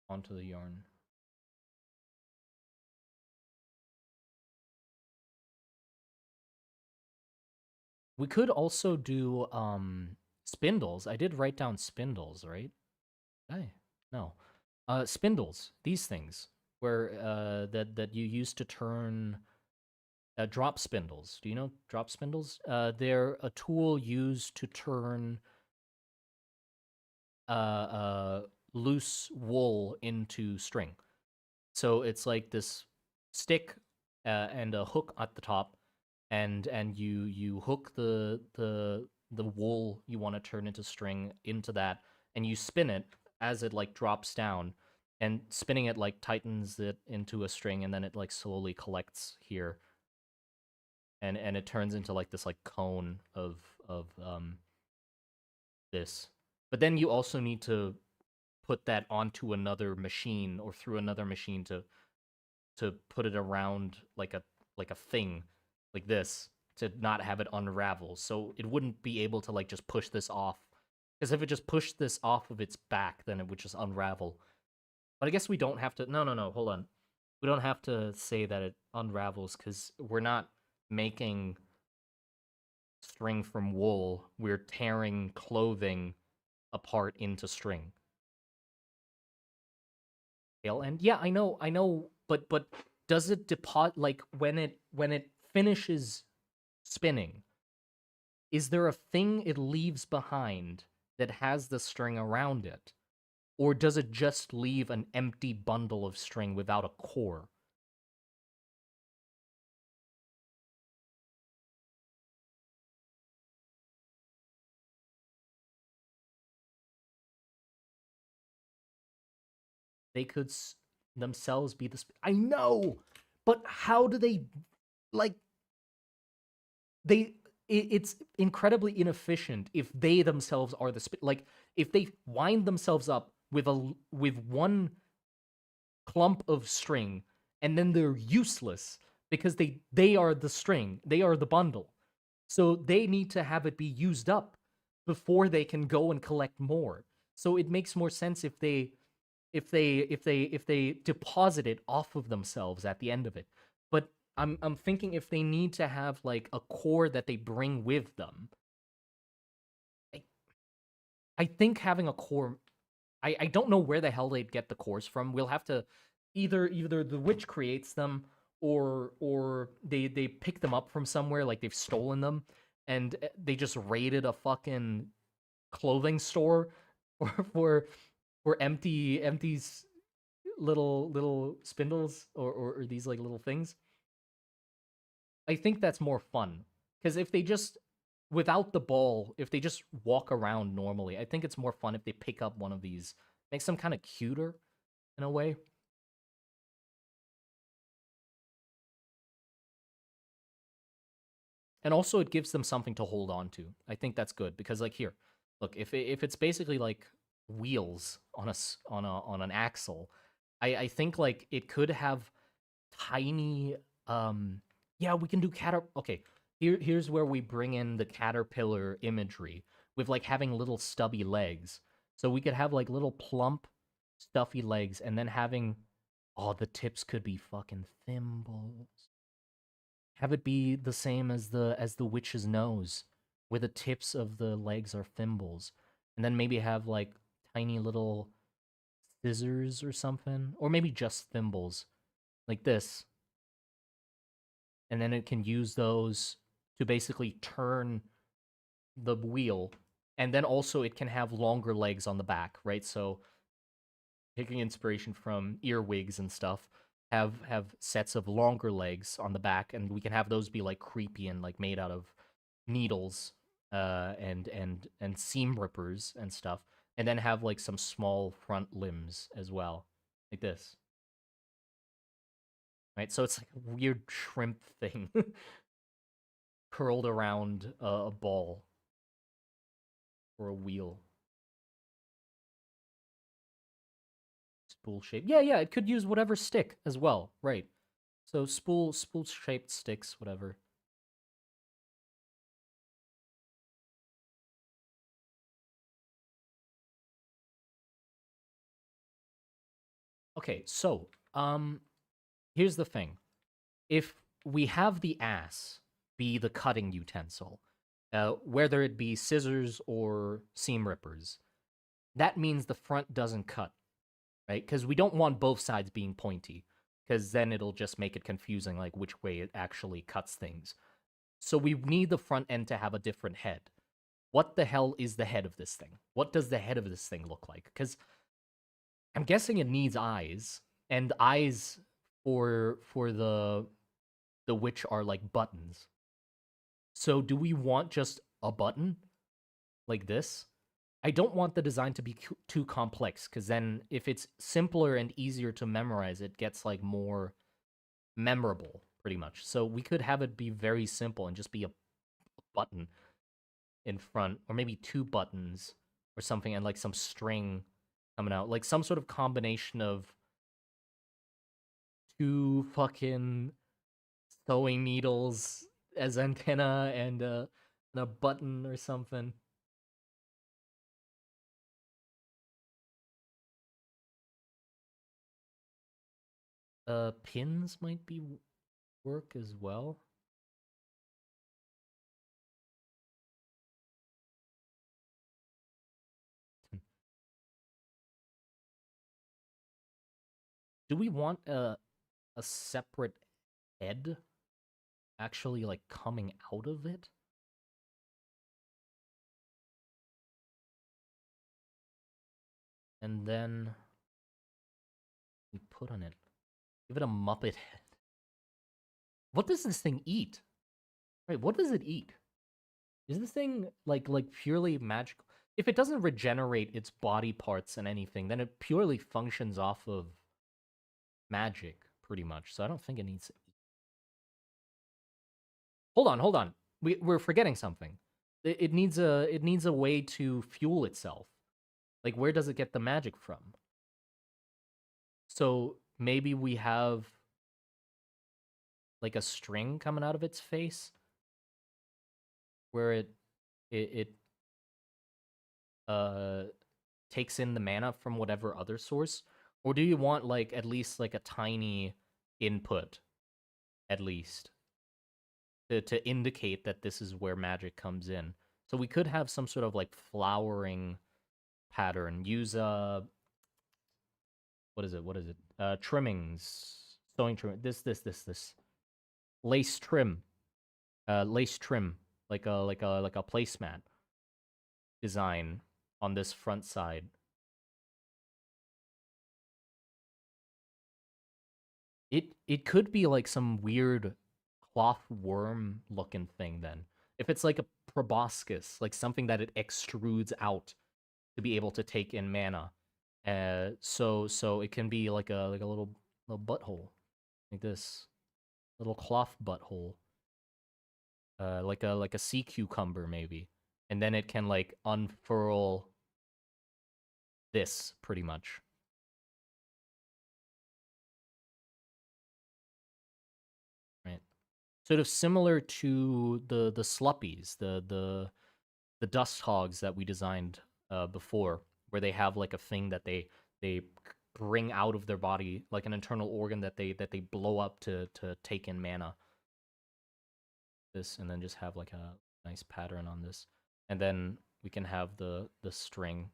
S1: onto the yarn. We could also do spindles. I did write down spindles, right? Hey, no. Spindles, these things where that you use to turn drop spindles. Do you know drop spindles? They're a tool used to turn uh, uh, loose wool into string. So it's like this stick and a hook at the top, and you hook the wool you want to turn into string into that, and you spin it as it like drops down, and spinning it like tightens it into a string, and then it like slowly collects here, and it turns into like this like cone of this. But then you also need to put that onto another machine or through another machine to put it around like a thing like this to not have it unravel. So it wouldn't be able to like just push this off. Because if it just pushed this off of its back, then it would just unravel. But I guess we don't have to. No, no, no. Hold on. We don't have to say that it unravels because we're not making string from wool. We're tearing clothing apart into string. Tail end. Yeah, I know. But does it deposit like when it finishes spinning, is there a thing it leaves behind that has the string around it? Or does it just leave an empty bundle of string without a core? They could themselves be the. I know! But how do they. Like, they. It's incredibly inefficient if they themselves are the. Like, if they wind themselves up with one clump of string and then they're useless because they are the string, they are the bundle, so they need to have it be used up before they can go and collect more. So it makes more sense if they deposit it off of themselves at the end of it. But I'm thinking if they need to have like a core that they bring with them, i, I think having a core, I don't know where the hell they'd get the cores from. We'll have to either the witch creates them or they pick them up from somewhere, like they've stolen them, and they just raided a fucking clothing store for empty little spindles or these like little things. I think that's more fun because if they just without the ball, if they just walk around normally, I think it's more fun if they pick up one of these. Makes them kind of cuter in a way. And also it gives them something to hold on to. I think that's good because like here, look, if it's basically like wheels on on an axle, I think like it could have tiny yeah, we can do okay. Here's where we bring in the caterpillar imagery with like having little stubby legs. So we could have like little plump stuffy legs and then having oh, the tips could be fucking thimbles. Have it be the same as the witch's nose, where the tips of the legs are thimbles. And then maybe have like tiny little scissors or something, or maybe just thimbles like this. And then it can use those to basically turn the wheel. And then also it can have longer legs on the back, right? So taking inspiration from earwigs and stuff, have sets of longer legs on the back, and we can have those be like creepy and like made out of needles, and seam rippers and stuff, and then have like some small front limbs as well, like this, right? So it's like a weird shrimp thing curled around a ball or a wheel. Spool shape. Yeah, yeah, it could use whatever stick as well, right? So spool shaped sticks, whatever. Okay, so here's the thing. If we have the ass be the cutting utensil, whether it be scissors or seam rippers, that means the front doesn't cut, right? Because we don't want both sides being pointy, because then it'll just make it confusing, like which way it actually cuts things. So we need the front end to have a different head. What the hell is the head of this thing? What does the head of this thing look like? Because I'm guessing it needs eyes, and eyes for the witch are like buttons. So do we want just a button like this? I don't want the design to be too complex, because then if it's simpler and easier to memorize, it gets like more memorable pretty much. So we could have it be very simple and just be a button in front, or maybe two buttons or something, and like some string coming out, like some sort of combination of two fucking sewing needles as antenna and a button or something. Pins might be work as well. Do we want a separate head actually like coming out of it? And then we put on it. Give it a Muppet head. What does this thing eat? Right, what does it eat? Is this thing like purely magical? If it doesn't regenerate its body parts and anything, then it purely functions off of magic, pretty much. So I don't think it needs. Hold on. We're forgetting something. It needs a way to fuel itself. Like, where does it get the magic from? So maybe we have like a string coming out of its face, where it uh takes in the mana from whatever other source, or do you want like at least like a tiny input, at least, to indicate that this is where magic comes in? So we could have some sort of like flowering pattern. Use what is it? What is it? Trimmings, sewing trim. This lace trim. Lace trim, like a placemat design on this front side. It could be like some weird cloth worm looking thing then. If it's like a proboscis, like something that it extrudes out to be able to take in mana. So it can be like a little butthole, like this little cloth butthole. like a sea cucumber maybe, and then it can like unfurl this pretty much. Right. Sort of similar to the sluppies, the dust hogs that we designed before, where they have like a thing that they bring out of their body, like an internal organ that they blow up to take in mana. This and then just have like a nice pattern on this, and then we can have the string.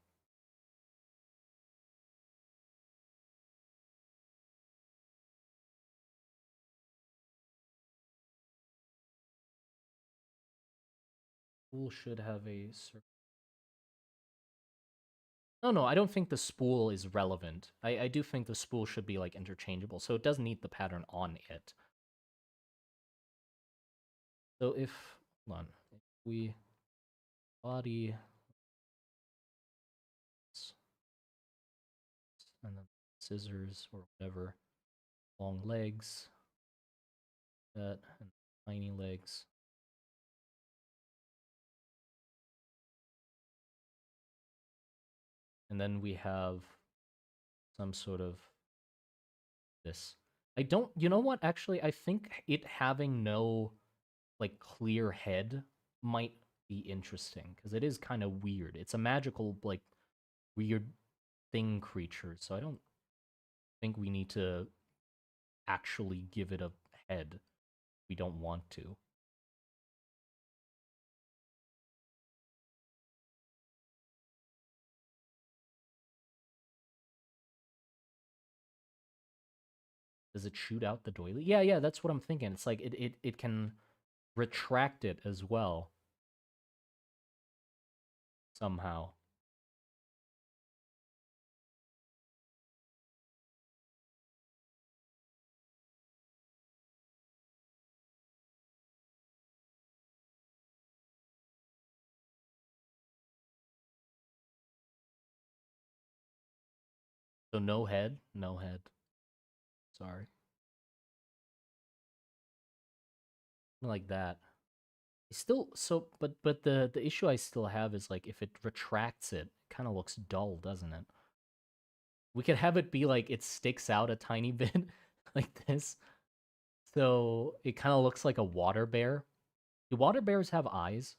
S1: Spool should have a no, I don't think the spool is relevant. I do think the spool should be like interchangeable, so it does need the pattern on it. So if hold on, if we body and then scissors or whatever, long legs, that and tiny legs, and then we have some sort of this. I don't. You know what? Actually, I think it having no like clear head might be interesting because it is kind of weird. It's a magical like weird thing creature, so I don't think we need to actually give it a head. We don't want to. Does it shoot out the doily? Yeah, that's what I'm thinking. It's like it can retract it as well somehow. So no head, no head. Sorry. Like that. Still so but the issue I still have is like if it retracts it, it kind of looks dull, doesn't it? We could have it be like it sticks out a tiny bit like this. So it kind of looks like a water bear. Do water bears have eyes?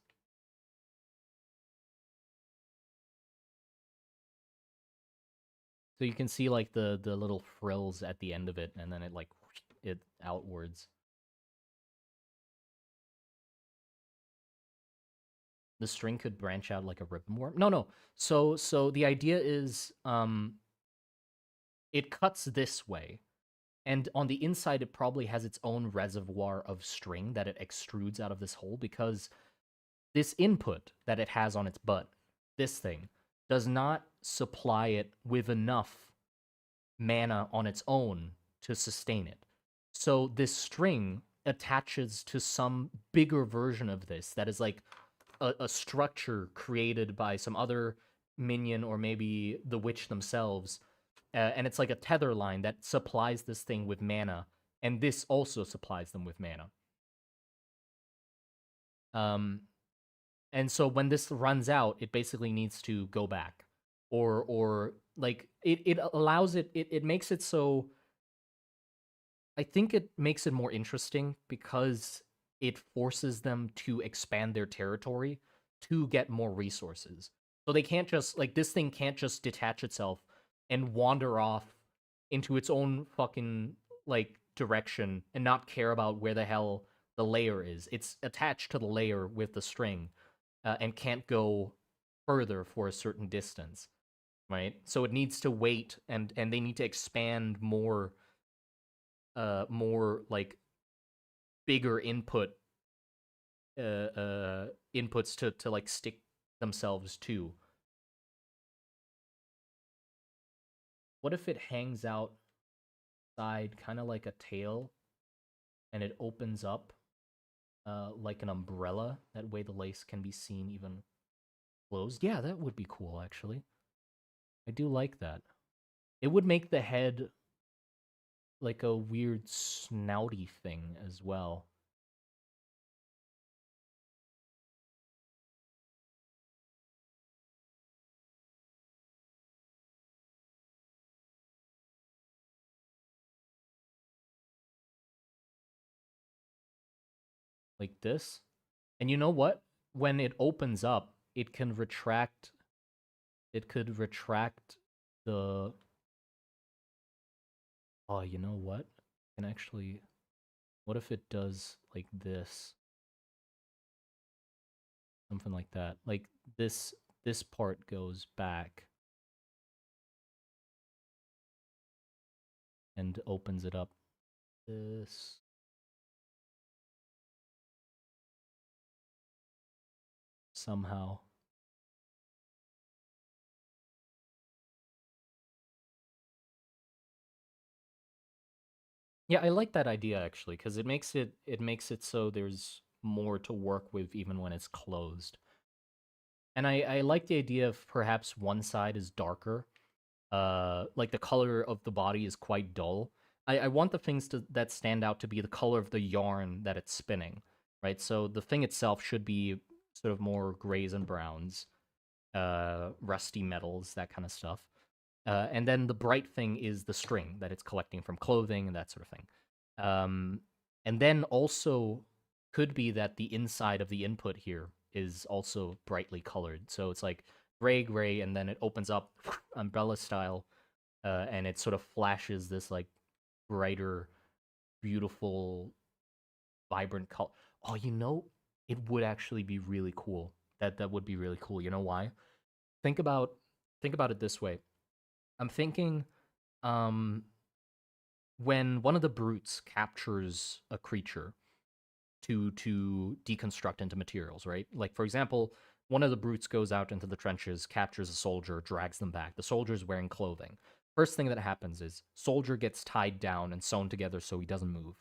S1: So you can see like the little frills at the end of it, and then it like it outwards. The string could branch out like a ribbonworm. No. So the idea is it cuts this way, and on the inside it probably has its own reservoir of string that it extrudes out of this hole because this input that it has on its butt, this thing, does not supply it with enough mana on its own to sustain it. So this string attaches to some bigger version of this that is like a structure created by some other minion or maybe the witch themselves. And it's like a tether line that supplies this thing with mana, and this also supplies them with mana. Um, and so when this runs out, it basically needs to go back, or like it allows it makes it so I think it makes it more interesting because it forces them to expand their territory to get more resources. So they can't just like this thing can't just detach itself and wander off into its own fucking like direction and not care about where the hell the layer is. It's attached to the layer with the string and can't go further for a certain distance, right? So it needs to wait and they need to expand more like bigger inputs to like stick themselves to. What if it hangs out side kind of like a tail and it opens up like an umbrella? That way the lace can be seen even closed. Yeah, that would be cool actually. I do like that. It would make the head like a weird snouty thing as well. like this. And you know what? When it opens up, it can retract. It could retract the. Oh, you know what? Can actually. What if it does like this? Something like that. Like this part goes back and opens it up. This somehow. Yeah, I like that idea actually because it makes it so there's more to work with even when it's closed. And I like the idea of perhaps one side is darker. Like the color of the body is quite dull. I want the things that stand out to be the color of the yarn that it's spinning, right? So the thing itself should be sort of more grays and browns, rusty metals, that kind of stuff. And then the bright thing is the string that it's collecting from clothing and that sort of thing. Um, and then also could be that the inside of the input here is also brightly colored. So it's like gray, and then it opens up umbrella style, and it sort of flashes this like brighter, beautiful, vibrant color. Oh, it would actually be really cool. That would be really cool. You know why? Think about think about it this way. I'm thinking um when one of the brutes captures a creature to deconstruct into materials, right? Like for example, one of the brutes goes out into the trenches, captures a soldier, drags them back. The soldier's wearing clothing. First thing that happens is soldier gets tied down and sewn together so he doesn't move.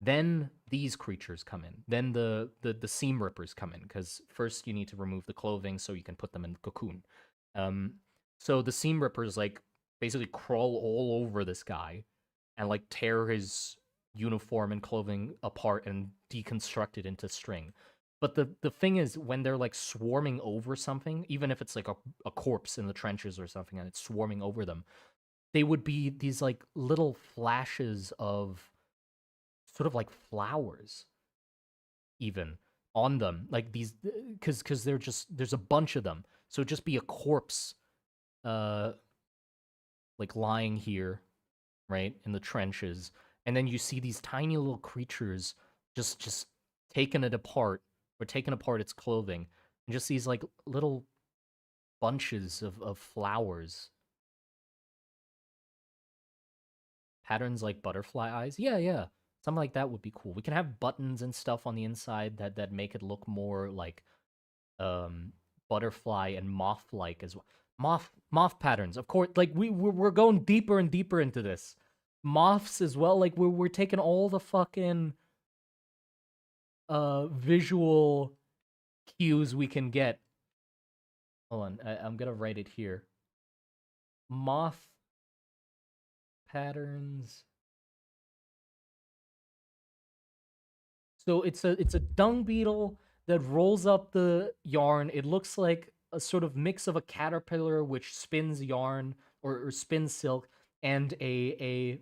S1: Then these creatures come in. Then the seam rippers come in because first you need to remove the clothing so you can put them in the cocoon. Um, so the seam rippers like basically crawl all over this guy and like tear his uniform and clothing apart and deconstruct it into string. But the thing is, when they're like swarming over something, even if it's like a corpse in the trenches or something and it's swarming over them, they would be these like little flashes of sort of like flowers even on them, like these, because they're just there's a bunch of them, so it'd just be a corpse uh like lying here, right, in the trenches, and then you see these tiny little creatures just taking it apart or taking apart its clothing, and just these like little bunches of flowers, patterns like butterfly eyes. Yeah, yeah. Something like that would be cool. We can have buttons and stuff on the inside that make it look more like um butterfly and moth like as well. Moth patterns. Of course, like we're going deeper and deeper into this. Moths as well. Like we're taking all the fucking visual cues we can get. Hold on, I'm gonna write it here. Moth patterns. So it's a dung beetle that rolls up the yarn. It looks like a sort of mix of a caterpillar which spins yarn or spins silk and a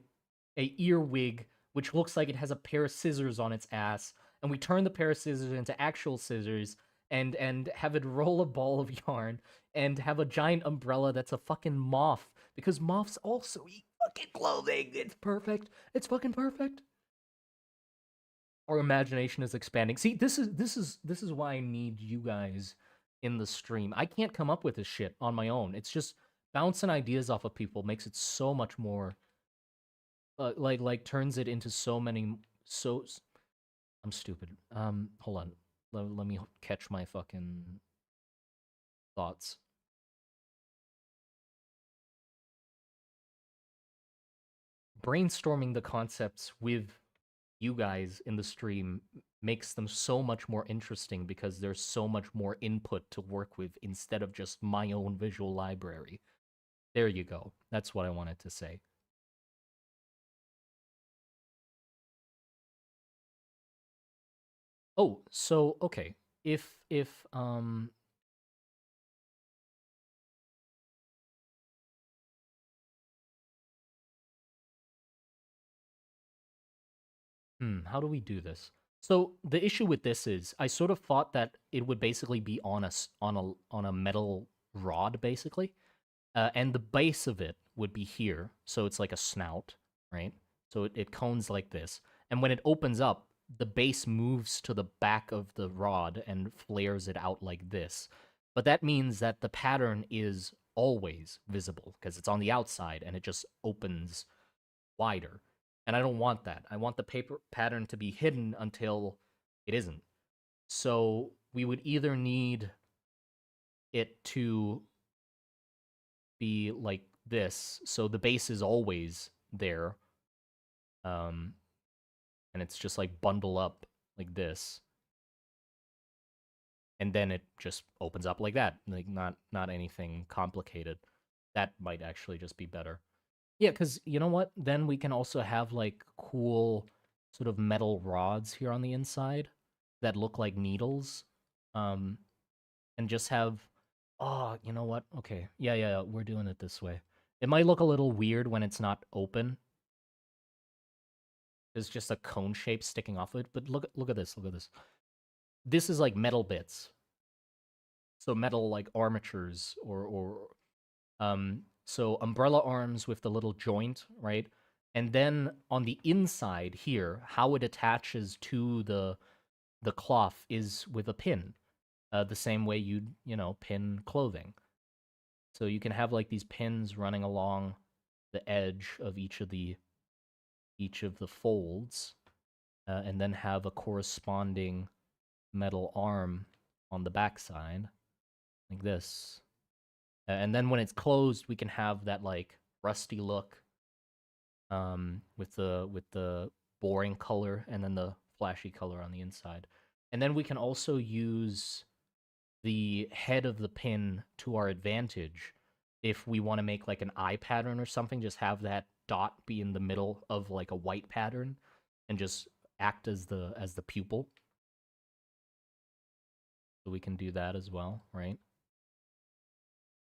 S1: earwig which looks like it has a pair of scissors on its ass. And we turn the pair of scissors into actual scissors and have it roll a ball of yarn and have a giant umbrella that's a fucking moth because moths also eat fucking clothing. It's perfect. It's fucking perfect. Our imagination is expanding. See, this is why I need you guys in the stream. I can't come up with this shit on my own. It's just bouncing ideas off of people makes it so much more like turns it into so many so I'm stupid. Hold on. Let me catch my fucking thoughts. Brainstorming the concepts with you guys in the stream makes them so much more interesting because there's so much more input to work with instead of just my own visual library. There you go. That's what I wanted to say. Oh, so okay. If how do we do this? So the issue with this is, I sort of thought that it would basically be on a metal rod, basically, and the base of it would be here. So it's like a snout, right? So it cones like this, and when it opens up, the base moves to the back of the rod and flares it out like this. But that means that the pattern is always visible because it's on the outside and it just opens wider. And I don't want that. I want the paper pattern to be hidden until it isn't. So we would either need it to be like this, so the base is always there, um, and it's just like bundle up like this, and then it just opens up like that, like not anything complicated. That might actually just be better. Yeah, because you know what? Then we can also have like cool sort of metal rods here on the inside that look like needles. Um, and just have, oh, you know what? Okay. Yeah, we're doing it this way. It might look a little weird when it's not open. There's just a cone shape sticking off it, but look at this. Look at this. This is like metal bits. So metal like armatures or umbrella arms with the little joint, right? And then on the inside here, how it attaches to the cloth is with a pin, the same way you'd pin clothing. So you can have like these pins running along the edge of each of the folds, and then have a corresponding metal arm on the backside, like this. And then when it's closed, we can have that like rusty look, with the boring color and then the flashy color on the inside. And then we can also use the head of the pin to our advantage if we want to make like an eye pattern or something. Just have that dot be in the middle of like a white pattern and just act as the pupil. So we can do that as well, right?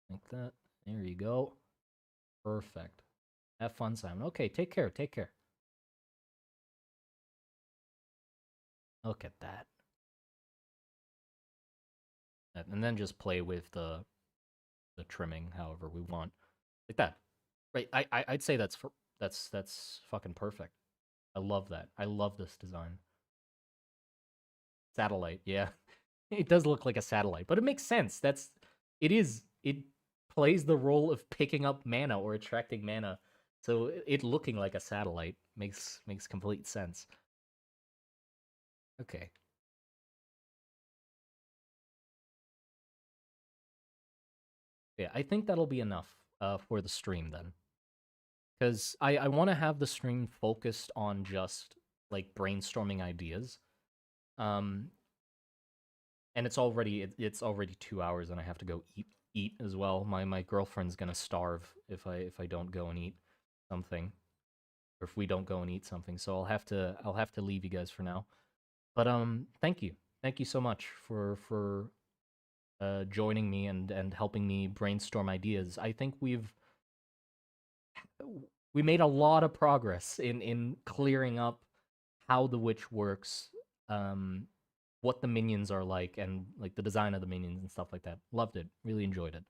S1: Like that. There you go. Perfect. Have fun, Simon. Okay, take care. Take care. Look at that. And then just play with the trimming however we want. Like that. Right. I'd say that's fucking perfect. I love that. I love this design. Satellite, yeah. It does look like a satellite, but it makes sense. It plays the role of picking up mana or attracting mana. So it looking like a satellite makes complete sense. Okay. Yeah, I think that'll be enough for the stream then. Because I want to have the stream focused on just like brainstorming ideas. Um, and it's already 2 hours, and I have to go eat as well. My girlfriend's gonna starve if I don't go and eat something, or if we don't go and eat something. So I'll have to leave you guys for now. But thank you so much for joining me and helping me brainstorm ideas. I think we made a lot of progress in clearing up how the witch works, um, what the minions are like, and like the design of the minions and stuff like that. Loved it. Really enjoyed it.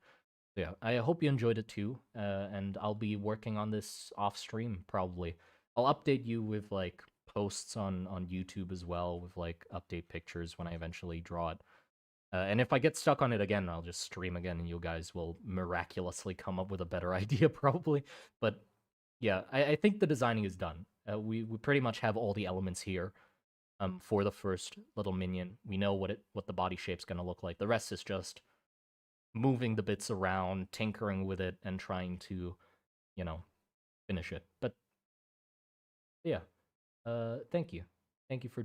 S1: So, yeah, I hope you enjoyed it too. And I'll be working on this off stream probably. I'll update you with like posts on YouTube as well, with like update pictures when I eventually draw it. And if I get stuck on it again, I'll just stream again, and you guys will miraculously come up with a better idea probably. But yeah, I think the designing is done. We pretty much have all the elements here. For the first little minion, we know what the body shape's gonna look like. The rest is just moving the bits around, tinkering with it, and trying to, you know, finish it. But yeah, thank you for